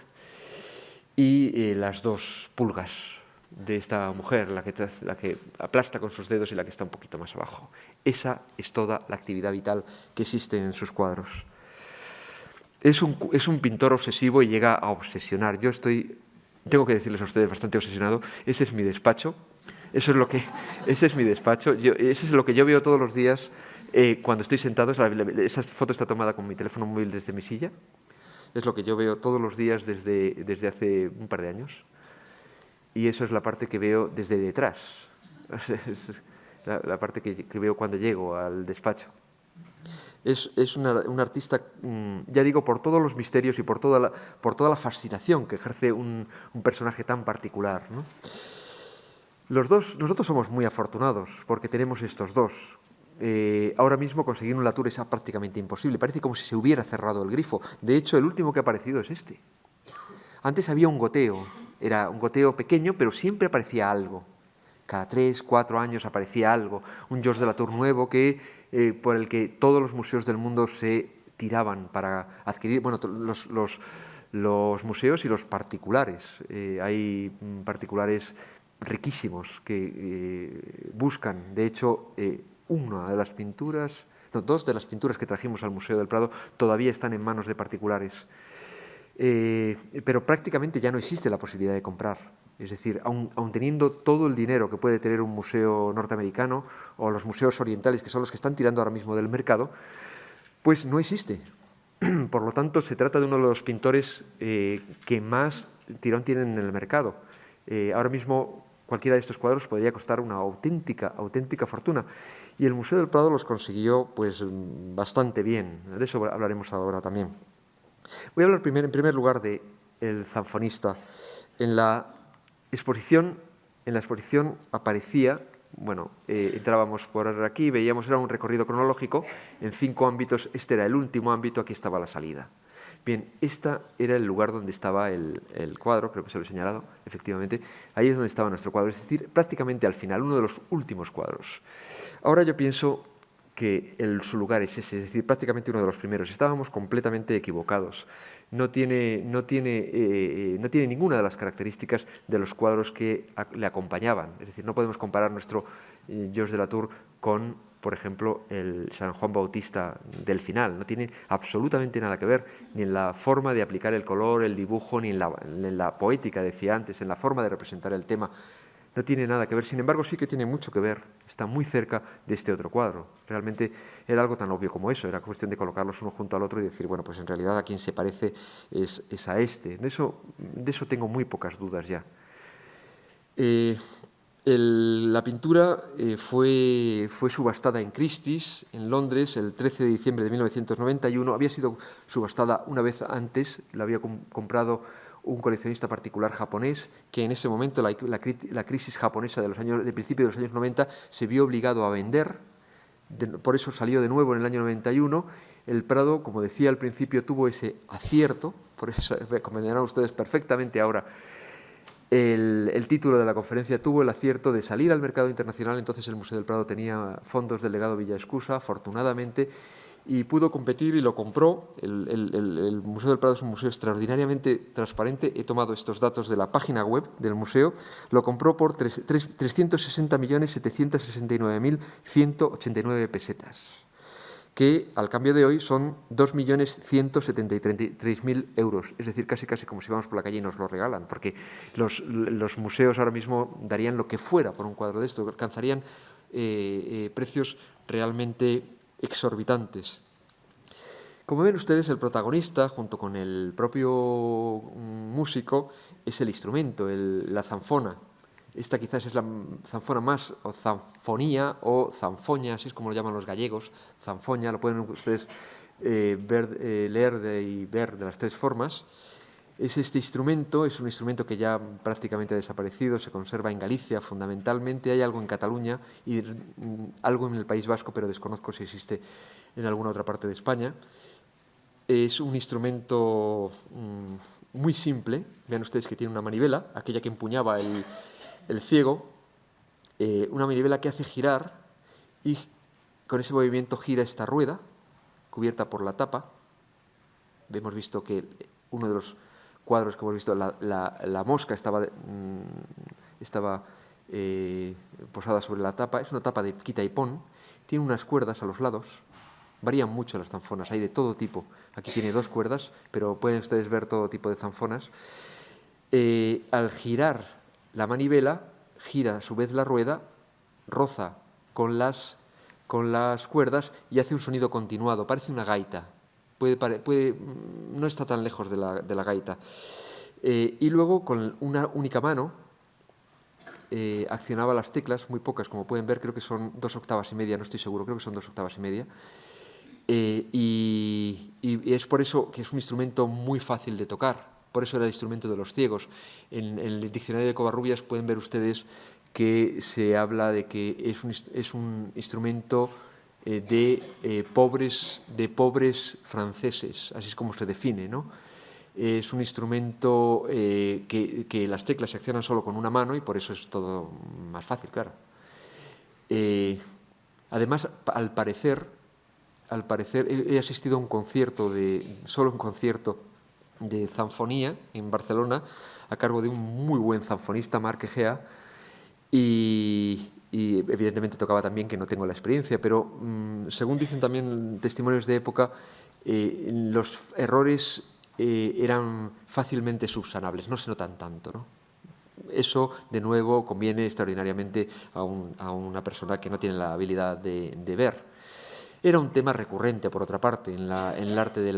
y las dos pulgas de esta mujer, la que aplasta con sus dedos y la que está un poquito más abajo. Esa es toda la actividad vital que existe en sus cuadros. Es un pintor obsesivo y llega a obsesionar. Yo tengo que decirles a ustedes, bastante obsesionado. Ese es mi despacho. Ese es mi despacho. Ese es lo que yo veo todos los días cuando estoy sentado. Esa foto está tomada con mi teléfono móvil desde mi silla. Es lo que yo veo todos los días desde hace un par de años. Y eso es la parte que veo desde detrás. Es la parte que veo cuando llego al despacho. Es un artista, ya digo, por todos los misterios y por toda la fascinación que ejerce un personaje tan particular, ¿no? Nosotros somos muy afortunados porque tenemos estos dos. Ahora mismo conseguir un Latour es prácticamente imposible. Parece como si se hubiera cerrado el grifo. De hecho, el último que ha aparecido es este. Antes había un goteo. Era un goteo pequeño, pero siempre aparecía algo. Cada 3, 4 años aparecía algo. Un Georges de Latour nuevo por el que todos los museos del mundo se tiraban para adquirir. Bueno, los museos y los particulares. Hay particulares riquísimos que buscan. De hecho, una de las pinturas, no, 2 de las pinturas que trajimos al Museo del Prado todavía están en manos de particulares. Pero prácticamente ya no existe la posibilidad de comprar. Es decir, aun teniendo todo el dinero que puede tener un museo norteamericano o los museos orientales, que son los que están tirando ahora mismo del mercado, pues no existe. Por lo tanto, se trata de uno de los pintores que más tirón tienen en el mercado. Ahora mismo cualquiera de estos cuadros podría costar una auténtica fortuna. Y el Museo del Prado los consiguió pues bastante bien. De eso hablaremos ahora también. Voy a hablar en primer lugar de El zanfonista. En la exposición aparecía, bueno, entrábamos por aquí, veíamos, era un recorrido cronológico en 5 ámbitos. Este era el último ámbito, aquí estaba la salida. Bien, este era el lugar donde estaba el cuadro, creo que se lo he señalado, efectivamente. Ahí es donde estaba nuestro cuadro, es decir, prácticamente al final, uno de los últimos cuadros. Ahora yo pienso que su lugar es ese, es decir, prácticamente uno de los primeros. Estábamos completamente equivocados. No tiene ninguna de las características de los cuadros que le acompañaban. Es decir, no podemos comparar nuestro Georges de Latour con, por ejemplo, el San Juan Bautista del final. No tiene absolutamente nada que ver, ni en la forma de aplicar el color, el dibujo, ni en la poética, decía antes, en la forma de representar el tema. No tiene nada que ver, sin embargo sí que tiene mucho que ver, está muy cerca de este otro cuadro. Realmente era algo tan obvio como eso, era cuestión de colocarlos uno junto al otro y decir, bueno, pues en realidad a quien se parece es a este. De eso tengo muy pocas dudas ya. La pintura fue subastada en Christie's, en Londres, el 13 de diciembre de 1991. Había sido subastada una vez antes, la había comprado un coleccionista particular japonés que en ese momento la crisis japonesa de principio de los años 90 se vio obligado a vender. Por eso salió de nuevo en el año 91. El Prado, como decía al principio, tuvo ese acierto, por eso comprenderán ustedes perfectamente ahora el título de la conferencia, tuvo el acierto de salir al mercado internacional. Entonces el Museo del Prado tenía fondos del legado Villaescusa, afortunadamente, y pudo competir y lo compró. El Museo del Prado es un museo extraordinariamente transparente. He tomado estos datos de la página web del museo. Lo compró por 360.769.189 pesetas, que al cambio de hoy son 2.173.000 euros. Es decir, casi como si vamos por la calle y nos lo regalan, porque los museos ahora mismo darían lo que fuera por un cuadro de esto, alcanzarían precios realmente exorbitantes. Como ven ustedes, el protagonista, junto con el propio músico, es el instrumento, la zanfona. Esta quizás es la zanfona más, o zanfonía, o zanfoña, así es como lo llaman los gallegos. Zanfoña, lo pueden ustedes leer y ver de las 3 formas. Es un instrumento que ya prácticamente ha desaparecido, se conserva en Galicia fundamentalmente, hay algo en Cataluña y algo en el País Vasco, pero desconozco si existe en alguna otra parte de España. Es un instrumento muy simple. Vean ustedes que tiene una manivela, aquella que empuñaba el ciego, una manivela que hace girar, y con ese movimiento gira esta rueda cubierta por la tapa. Hemos visto que uno de los cuadros que hemos visto, la mosca estaba posada sobre la tapa. Es una tapa de quita y pon, tiene unas cuerdas a los lados, varían mucho las zanfonas, hay de todo tipo. Aquí tiene 2 cuerdas, pero pueden ustedes ver todo tipo de zanfonas. Al girar la manivela, gira a su vez la rueda, roza con las cuerdas y hace un sonido continuado, parece una gaita. No está tan lejos de la gaita. Y luego, con una única mano, accionaba las teclas, muy pocas, como pueden ver, creo que son 2 octavas y media, no estoy seguro, creo que son 2 octavas y media. Y es por eso que es un instrumento muy fácil de tocar, por eso era el instrumento de los ciegos. En el diccionario de Covarrubias pueden ver ustedes que se habla de que es un instrumento de pobres franceses, así es como se define, ¿no? Es un instrumento que las teclas se accionan solo con una mano y por eso es todo más fácil, claro. Además, al parecer, he asistido a un concierto, solo un concierto de zanfonía en Barcelona, a cargo de un muy buen zanfonista, Marc Egea, y evidentemente tocaba también, que no tengo la experiencia, pero según dicen también testimonios de época, los errores eran fácilmente subsanables, no se notan tanto, ¿no? Eso, de nuevo, conviene extraordinariamente a una persona que no tiene la habilidad de ver. Era un tema recurrente, por otra parte, en el arte de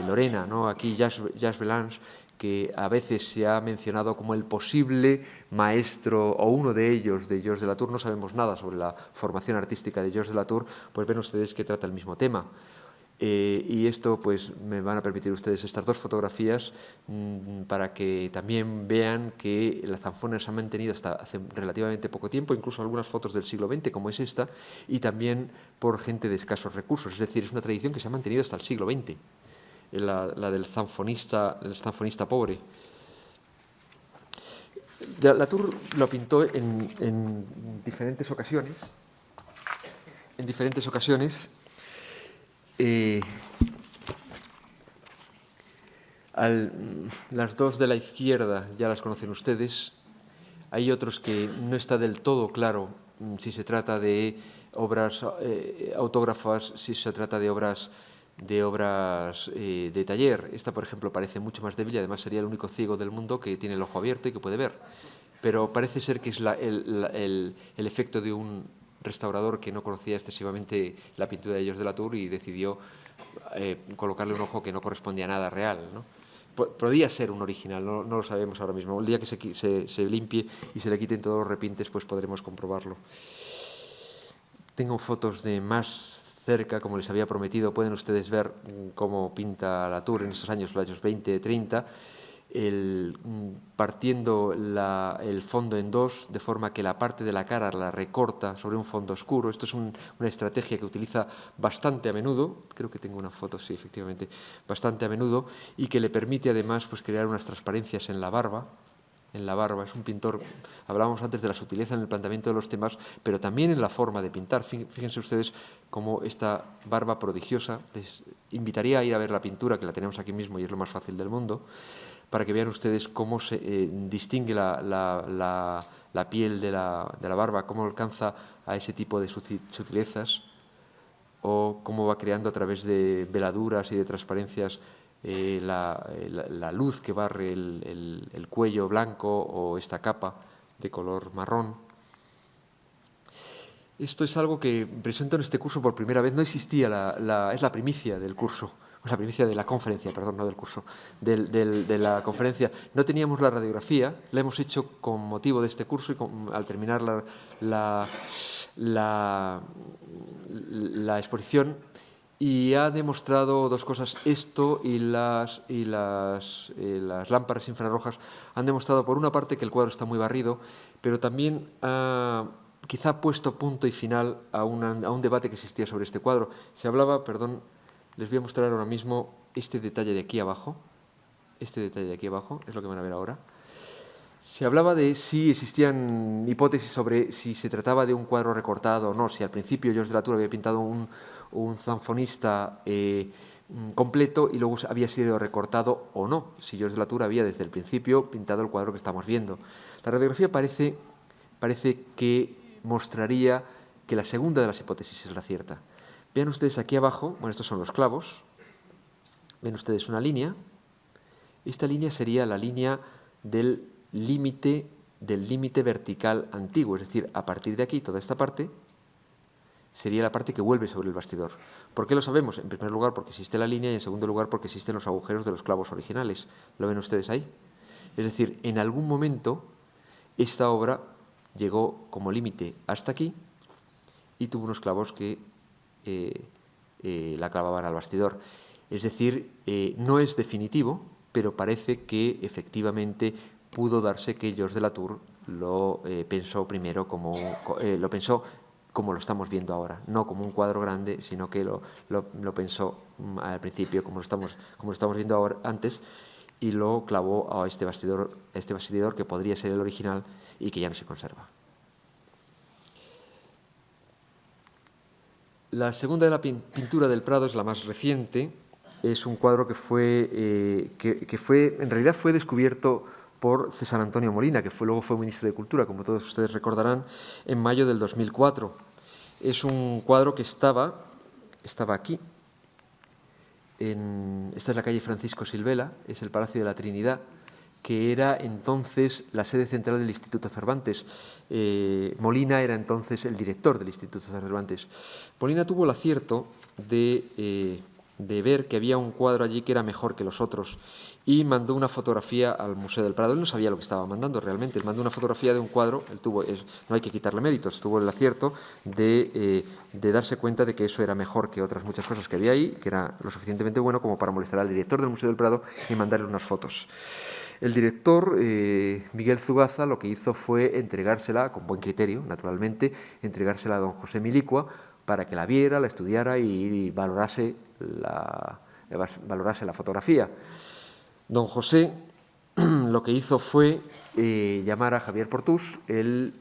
Lorena, ¿no? Aquí Jacques Belange, que a veces se ha mencionado como el posible maestro o uno de ellos de Georges de Latour. No sabemos nada sobre la formación artística de Georges de Latour, pues ven ustedes que trata el mismo tema. Y esto, pues, me van a permitir ustedes estas 2 fotografías para que también vean que las zanfonas se han mantenido hasta hace relativamente poco tiempo, incluso algunas fotos del siglo XX, como es esta, y también por gente de escasos recursos. Es decir, es una tradición que se ha mantenido hasta el siglo XX, la del zanfonista pobre. Latour lo pintó en diferentes ocasiones. Las 2 de la izquierda ya las conocen ustedes. Hay otros que no está del todo claro si se trata de obras autógrafas, si se trata de obras de taller. Esta, por ejemplo, parece mucho más débil y además sería el único ciego del mundo que tiene el ojo abierto y que puede ver. Pero parece ser que es el efecto de un restaurador que no conocía excesivamente la pintura de Georges de Latour y decidió colocarle un ojo que no correspondía a nada real, ¿no? Podría ser un original, no lo sabemos ahora mismo. El día que se limpie y se le quiten todos los repintes, pues podremos comprobarlo. Tengo fotos de más cerca, como les había prometido. Pueden ustedes ver cómo pinta Latour en estos años, los años 20, 30, partiendo el fondo en 2, de forma que la parte de la cara la recorta sobre un fondo oscuro. Esto es una estrategia que utiliza bastante a menudo, creo que tengo una foto, sí, efectivamente, bastante a menudo, y que le permite además, pues, crear unas transparencias en la barba. Es un pintor, hablábamos antes de la sutileza en el planteamiento de los temas, pero también en la forma de pintar. Fíjense ustedes cómo esta barba prodigiosa, les invitaría a ir a ver la pintura, que la tenemos aquí mismo y es lo más fácil del mundo, para que vean ustedes cómo se distingue la piel de la barba, cómo alcanza a ese tipo de sutilezas, o cómo va creando a través de veladuras y de transparencias la luz que barre el cuello blanco o esta capa de color marrón. Esto es algo que presento en este curso por primera vez. No existía, es la primicia del curso, la primicia de la conferencia, perdón, no del curso, de la conferencia. No teníamos la radiografía, la hemos hecho con motivo de este curso y al terminar la exposición, y ha demostrado 2 cosas. Esto y las lámparas infrarrojas han demostrado, por una parte, que el cuadro está muy barrido, pero también quizá puesto punto y final a un debate que existía sobre este cuadro. Se hablaba, perdón, les voy a mostrar ahora mismo este detalle de aquí abajo. Este detalle de aquí abajo es lo que van a ver ahora. Se hablaba de si existían hipótesis sobre si se trataba de un cuadro recortado o no, si al principio Georges de Latour había pintado un zanfonista completo y luego había sido recortado o no, si Georges de Latour había desde el principio pintado el cuadro que estamos viendo. La radiografía parece que mostraría que la segunda de las hipótesis es la cierta. Vean ustedes aquí abajo, bueno, estos son los clavos, ven ustedes una línea. Esta línea sería la línea del límite vertical antiguo, es decir, a partir de aquí, toda esta parte sería la parte que vuelve sobre el bastidor. ¿Por qué lo sabemos? En primer lugar, porque existe la línea y en segundo lugar, porque existen los agujeros de los clavos originales. ¿Lo ven ustedes ahí? Es decir, en algún momento esta obra llegó como límite hasta aquí y tuvo unos clavos que la clavaban al bastidor. Es decir, no es definitivo, pero parece que efectivamente pudo darse que Georges de Latour lo pensó primero como lo estamos viendo ahora, no como un cuadro grande, sino que lo pensó al principio como lo estamos viendo ahora, antes, y lo clavó a este bastidor que podría ser el original y que ya no se conserva. La segunda de la pintura del Prado es la más reciente. Es un cuadro en realidad fue descubierto por César Antonio Molina, que luego fue ministro de Cultura, como todos ustedes recordarán, en mayo del 2004. Es un cuadro que estaba aquí. Esta es la calle Francisco Silvela, es el Palacio de la Trinidad, que era entonces la sede central del Instituto Cervantes. Molina era entonces el director del Instituto Cervantes. Molina tuvo el acierto de ver que había un cuadro allí que era mejor que los otros y mandó una fotografía al Museo del Prado. Él no sabía lo que estaba mandando realmente, él mandó una fotografía de un cuadro, no hay que quitarle méritos, tuvo el acierto de darse cuenta de que eso era mejor que otras muchas cosas que había ahí, que era lo suficientemente bueno como para molestar al director del Museo del Prado y mandarle unas fotos. El director, Miguel Zugaza, lo que hizo fue entregársela, con buen criterio, naturalmente, entregársela a don José Milicua para que la viera, la estudiara y valorase la fotografía. Don José lo que hizo fue llamar a Javier Portús, el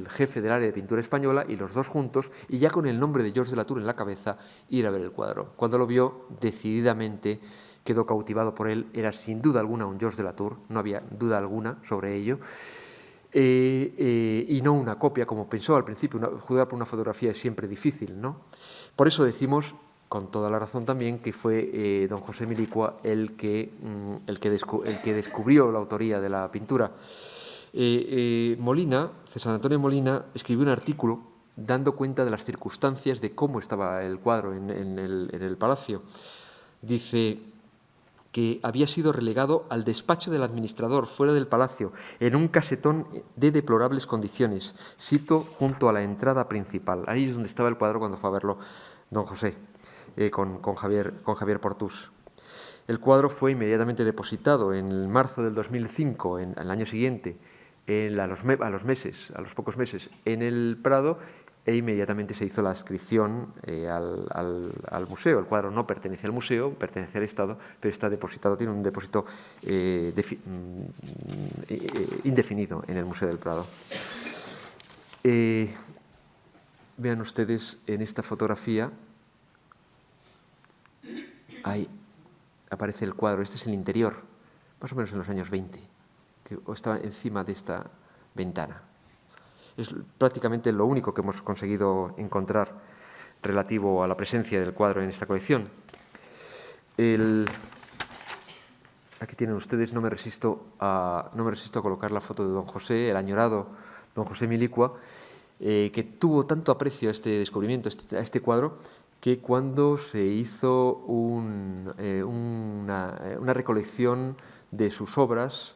jefe del área de pintura española, y los dos juntos, y ya con el nombre de Georges de Latour en la cabeza, ir a ver el cuadro. Cuando lo vio, decididamente quedó cautivado por él. Era sin duda alguna un Georges de Latour, no había duda alguna sobre ello, y no una copia, como pensó al principio. Juzgar por una fotografía es siempre difícil, ¿no? Por eso decimos, con toda la razón también, que fue don José Milicua el que descubrió la autoría de la pintura. César Antonio Molina, escribió un artículo dando cuenta de las circunstancias de cómo estaba el cuadro en el palacio. Dice que había sido relegado al despacho del administrador fuera del palacio, en un casetón de deplorables condiciones, sito junto a la entrada principal. Ahí es donde estaba el cuadro cuando fue a verlo don José, con Javier Portús. El cuadro fue inmediatamente depositado en marzo del 2005, el año siguiente, a los pocos meses, en el Prado, e inmediatamente se hizo la adscripción al museo. El cuadro no pertenece al museo, pertenece al Estado, pero está depositado, tiene un depósito indefinido en el Museo del Prado. Vean ustedes en esta fotografía, ahí aparece el cuadro. Este es el interior, más o menos en los años 20, que estaba encima de esta ventana. Es prácticamente lo único que hemos conseguido encontrar relativo a la presencia del cuadro en esta colección. Aquí tienen ustedes, no me resisto a colocar la foto de don José, el añorado don José Milicua, que tuvo tanto aprecio a este descubrimiento, a este cuadro, que cuando se hizo una recolección de sus obras,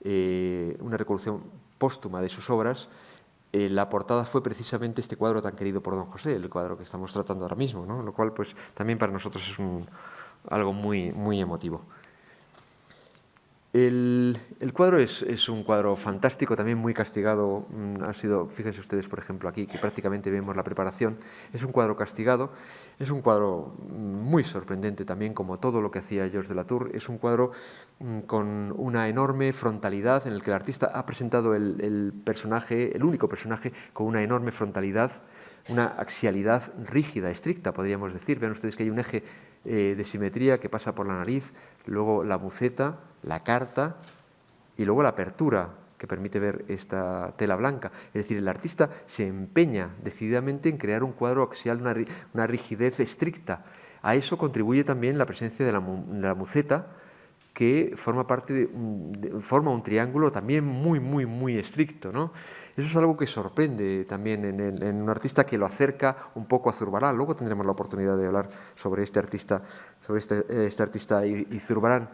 una recolección póstuma de sus obras, la portada fue precisamente este cuadro tan querido por don José, el cuadro que estamos tratando ahora mismo, ¿no? Lo cual, pues, también para nosotros es algo muy, muy emotivo. El cuadro es un cuadro fantástico, también muy castigado. Fíjense ustedes, por ejemplo, aquí, que prácticamente vemos la preparación. Es un cuadro castigado, es un cuadro muy sorprendente también, como todo lo que hacía Georges de Latour. Es un cuadro con una enorme frontalidad, en el que el artista ha presentado el único personaje, con una enorme frontalidad, una axialidad rígida, estricta, podríamos decir. Vean ustedes que hay un eje de simetría que pasa por la nariz, luego la muceta, la carta y luego la apertura, que permite ver esta tela blanca. Es decir, el artista se empeña decididamente en crear un cuadro axial, una rigidez estricta. A eso contribuye también la presencia de la muceta, que forma un triángulo también muy estricto, ¿no? Eso es algo que sorprende también en un artista, que lo acerca un poco a Zurbarán. Luego tendremos la oportunidad de hablar sobre este artista, y Zurbarán.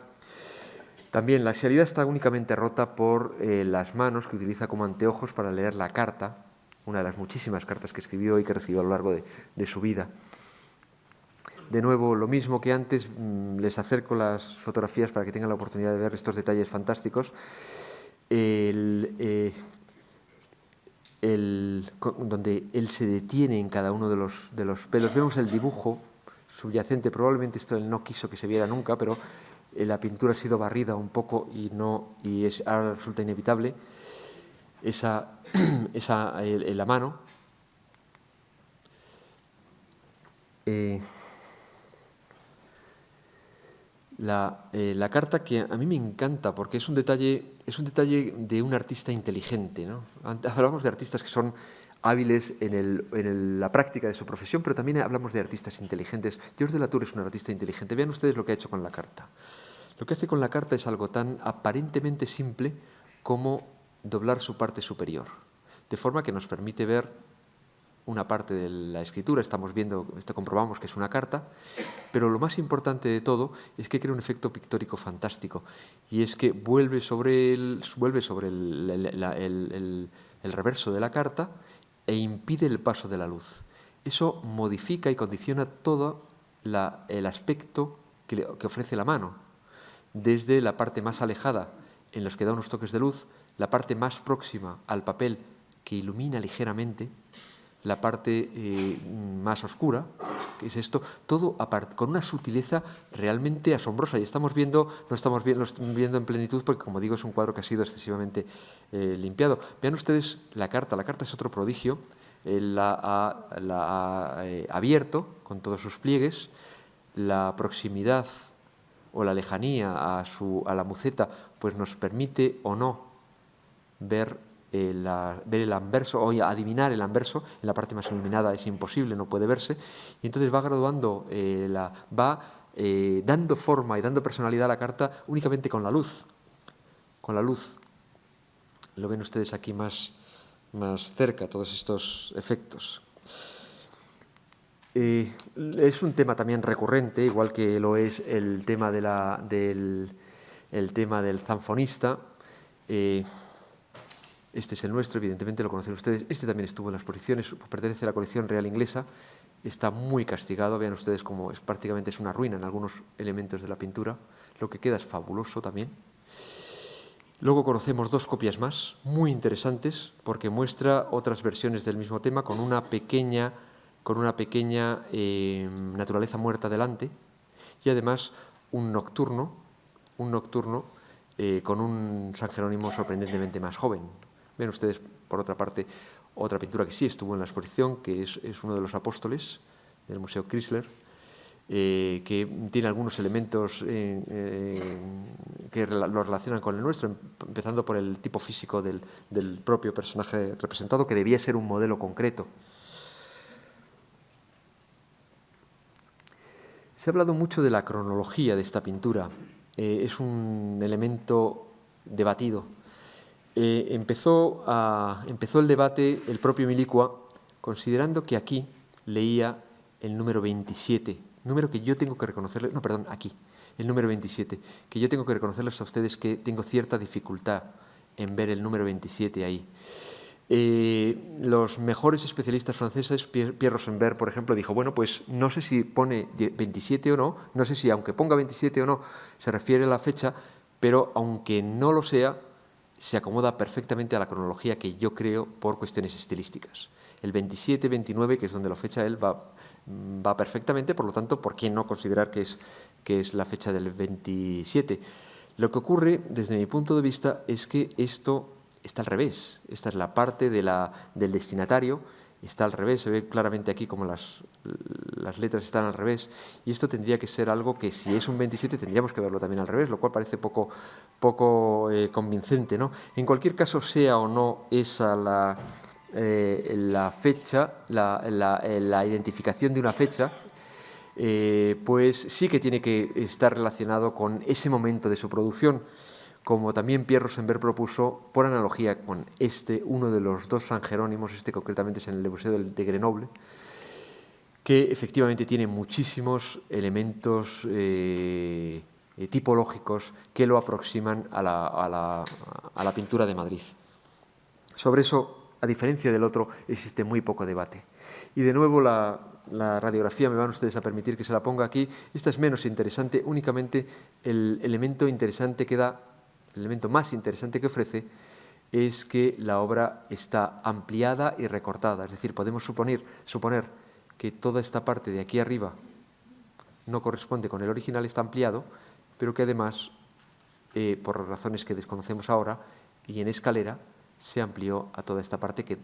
También la axialidad está únicamente rota por las manos que utiliza como anteojos para leer la carta, una de las muchísimas cartas que escribió y que recibió a lo largo de su vida. De nuevo, lo mismo que antes, les acerco las fotografías para que tengan la oportunidad de ver estos detalles fantásticos. Donde él se detiene en cada uno de los pelos. Vemos el dibujo subyacente, probablemente esto él no quiso que se viera nunca, pero la pintura ha sido barrida un poco y ahora resulta inevitable. La mano. La carta, que a mí me encanta porque es un detalle de un artista inteligente, ¿no? Hablamos de artistas que son hábiles en la práctica de su profesión, pero también hablamos de artistas inteligentes. Georges de Latour es un artista inteligente. Vean ustedes lo que ha hecho con la carta. Lo que hace con la carta es algo tan aparentemente simple como doblar su parte superior, de forma que nos permite ver una parte de la escritura. Comprobamos que es una carta, pero lo más importante de todo es que crea un efecto pictórico fantástico, y es que vuelve sobre el reverso de la carta e impide el paso de la luz. Eso modifica y condiciona todo el aspecto que ofrece la mano, desde la parte más alejada, en los que da unos toques de luz, la parte más próxima al papel, que ilumina ligeramente, la parte más oscura, que es esto, todo con una sutileza realmente asombrosa. Y no estamos viendo en plenitud porque, como digo, es un cuadro que ha sido excesivamente limpiado. Vean ustedes la carta es otro prodigio. Él la ha abierto con todos sus pliegues. La proximidad o la lejanía a la muceta pues nos permite o no ver el anverso, o adivinar el anverso. En la parte más iluminada es imposible, no puede verse, y entonces va graduando, dando forma y dando personalidad a la carta únicamente con la luz. Lo ven ustedes aquí más cerca, todos estos efectos. Es un tema también recurrente, igual que lo es el tema del zanfonista. Este es el nuestro, evidentemente lo conocen ustedes. Este también estuvo en las exposiciones, pertenece a la colección real inglesa. Está muy castigado, vean ustedes cómo prácticamente es una ruina en algunos elementos de la pintura. Lo que queda es fabuloso también. Luego conocemos dos copias más, muy interesantes, porque muestra otras versiones del mismo tema con una pequeña naturaleza muerta delante, y además un nocturno con un San Jerónimo sorprendentemente más joven. Ven ustedes, por otra parte, otra pintura que sí estuvo en la exposición, que es uno de los apóstoles del Museo Chrysler, que tiene algunos elementos que lo relacionan con el nuestro, empezando por el tipo físico del propio personaje representado, que debía ser un modelo concreto. Se ha hablado mucho de la cronología de esta pintura. Es un elemento debatido. Empezó el debate el propio Milicua, considerando que aquí leía el número 27, número que yo tengo que reconocerle, el número 27, que yo tengo que reconocerles a ustedes que tengo cierta dificultad en ver el número 27 ahí. Los mejores especialistas franceses, Pierre Rosenberg, por ejemplo, dijo, bueno, pues no sé si pone 27 o no sé si aunque ponga 27 o no se refiere a la fecha, pero aunque no lo sea, se acomoda perfectamente a la cronología que yo creo por cuestiones estilísticas. El 27-29, que es donde lo fecha él, va perfectamente, por lo tanto, ¿por qué no considerar que es la fecha del 27? Lo que ocurre, desde mi punto de vista, es que esto está al revés. Esta es la parte del destinatario, está al revés, se ve claramente aquí como las letras están al revés, y esto tendría que ser algo que, si es un 27, tendríamos que verlo también al revés, lo cual parece poco convincente, ¿no? En cualquier caso, sea o no esa la fecha, la identificación de una fecha, pues sí que tiene que estar relacionado con ese momento de su producción, como también Pierre Rosenberg propuso, por analogía con uno de los dos San Jerónimos, concretamente es en el Museo de Grenoble, que efectivamente tiene muchísimos elementos tipológicos que lo aproximan a la pintura de Madrid. Sobre eso, a diferencia del otro, existe muy poco debate. Y de nuevo la radiografía, me van ustedes a permitir que se la ponga aquí, esta es menos interesante, únicamente el elemento interesante que da, el elemento más interesante que ofrece, es que la obra está ampliada y recortada, es decir, podemos suponer que toda esta parte de aquí arriba no corresponde con el original, está ampliado, pero que además, por razones que desconocemos ahora, y en escalera, se amplió a toda esta parte que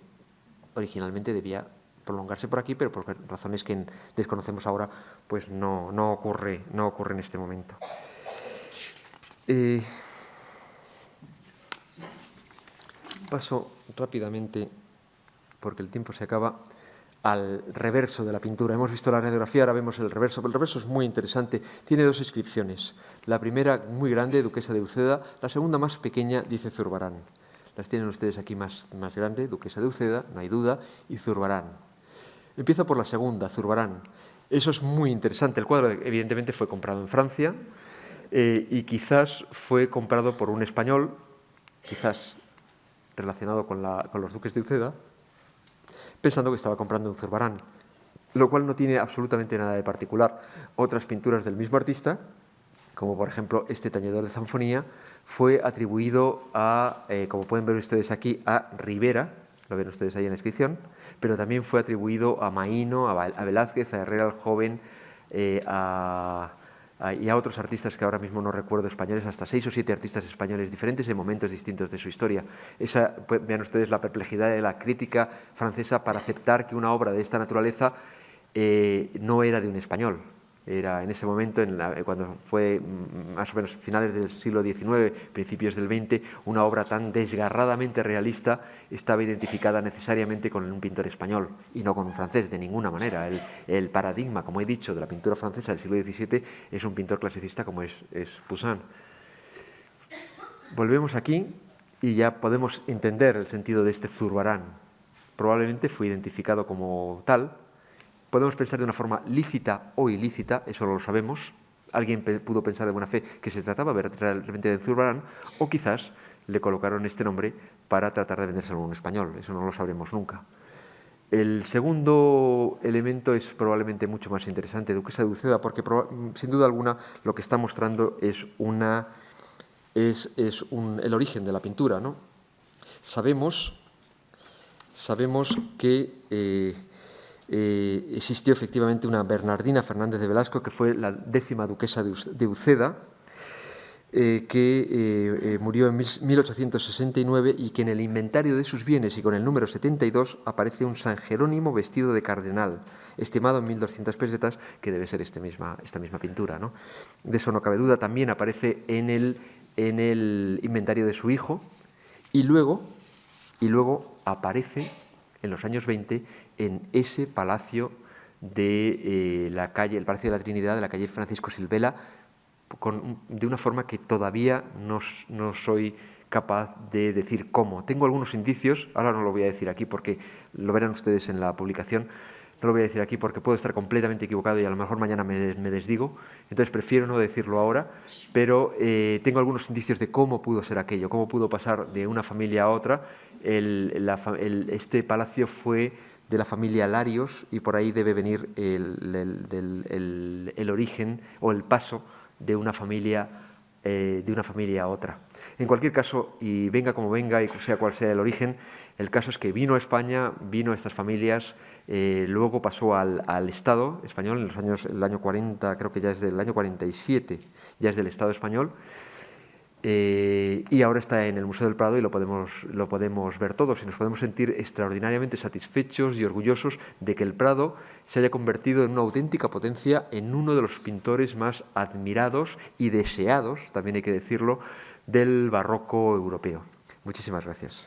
originalmente debía prolongarse por aquí, pero por razones que desconocemos ahora, pues no ocurre en este momento. Paso rápidamente, porque el tiempo se acaba, al reverso de la pintura. Hemos visto la radiografía, ahora vemos el reverso. El reverso es muy interesante. Tiene dos inscripciones. La primera, muy grande, Duquesa de Uceda. La segunda, más pequeña, dice Zurbarán. Las tienen ustedes aquí más grande, Duquesa de Uceda, no hay duda, y Zurbarán. Empiezo por la segunda, Zurbarán. Eso es muy interesante. El cuadro, evidentemente, fue comprado en Francia y quizás fue comprado por un español, quizás relacionado con los duques de Uceda, pensando que estaba comprando un Zurbarán, lo cual no tiene absolutamente nada de particular. Otras pinturas del mismo artista, como por ejemplo este tañedor de zanfonía, fue atribuido a, como pueden ver ustedes aquí, a Rivera, lo ven ustedes ahí en la inscripción, pero también fue atribuido a Maíno, a Velázquez, a Herrera el Joven, y a otros artistas que ahora mismo no recuerdo, españoles, hasta 6 o 7 artistas españoles diferentes en momentos distintos de su historia. Vean ustedes la perplejidad de la crítica francesa para aceptar que una obra de esta naturaleza no era de un español. Era en ese momento, cuando fue más o menos finales del siglo XIX, principios del XX, una obra tan desgarradamente realista estaba identificada necesariamente con un pintor español y no con un francés, de ninguna manera. El paradigma, como he dicho, de la pintura francesa del siglo XVII es un pintor clasicista como es Poussin. Volvemos aquí y ya podemos entender el sentido de este Zurbarán. Probablemente fue identificado como tal. Podemos pensar de una forma lícita o ilícita, eso lo sabemos. Alguien pudo pensar de buena fe que se trataba realmente de Zurbarán, o quizás le colocaron este nombre para tratar de vendérselo a un español. Eso no lo sabremos nunca. El segundo elemento es probablemente mucho más interesante, Duquesa de Uceda, porque sin duda alguna lo que está mostrando es el origen de la pintura, ¿no? Sabemos que existió efectivamente una Bernardina Fernández de Velasco, que fue la 10ª duquesa de Uceda, que murió en 1869 y que en el inventario de sus bienes y con el número 72 aparece un San Jerónimo vestido de cardenal, estimado en 1.200 pesetas, que debe ser esta misma pintura, ¿no? De eso no cabe duda. También aparece en el inventario de su hijo y luego aparece en los años 20 en ese palacio de la calle, el Palacio de la Trinidad, de la calle Francisco Silvela, de una forma que todavía no soy capaz de decir cómo. Tengo algunos indicios, ahora no lo voy a decir aquí porque lo verán ustedes en la publicación, no lo voy a decir aquí porque puedo estar completamente equivocado y a lo mejor mañana me desdigo, entonces prefiero no decirlo ahora, pero tengo algunos indicios de cómo pudo ser aquello, cómo pudo pasar de una familia a otra. Este palacio fue de la familia Larios y por ahí debe venir el origen o el paso de una familia a otra. En cualquier caso, y venga como venga y sea cual sea el origen, el caso es que vino a España, vino a estas familias, luego pasó al Estado español en el año 40, creo que ya es del año 47, ya es del Estado español, y ahora está en el Museo del Prado y lo podemos ver todos y nos podemos sentir extraordinariamente satisfechos y orgullosos de que el Prado se haya convertido en una auténtica potencia, en uno de los pintores más admirados y deseados, también hay que decirlo, del barroco europeo. Muchísimas gracias.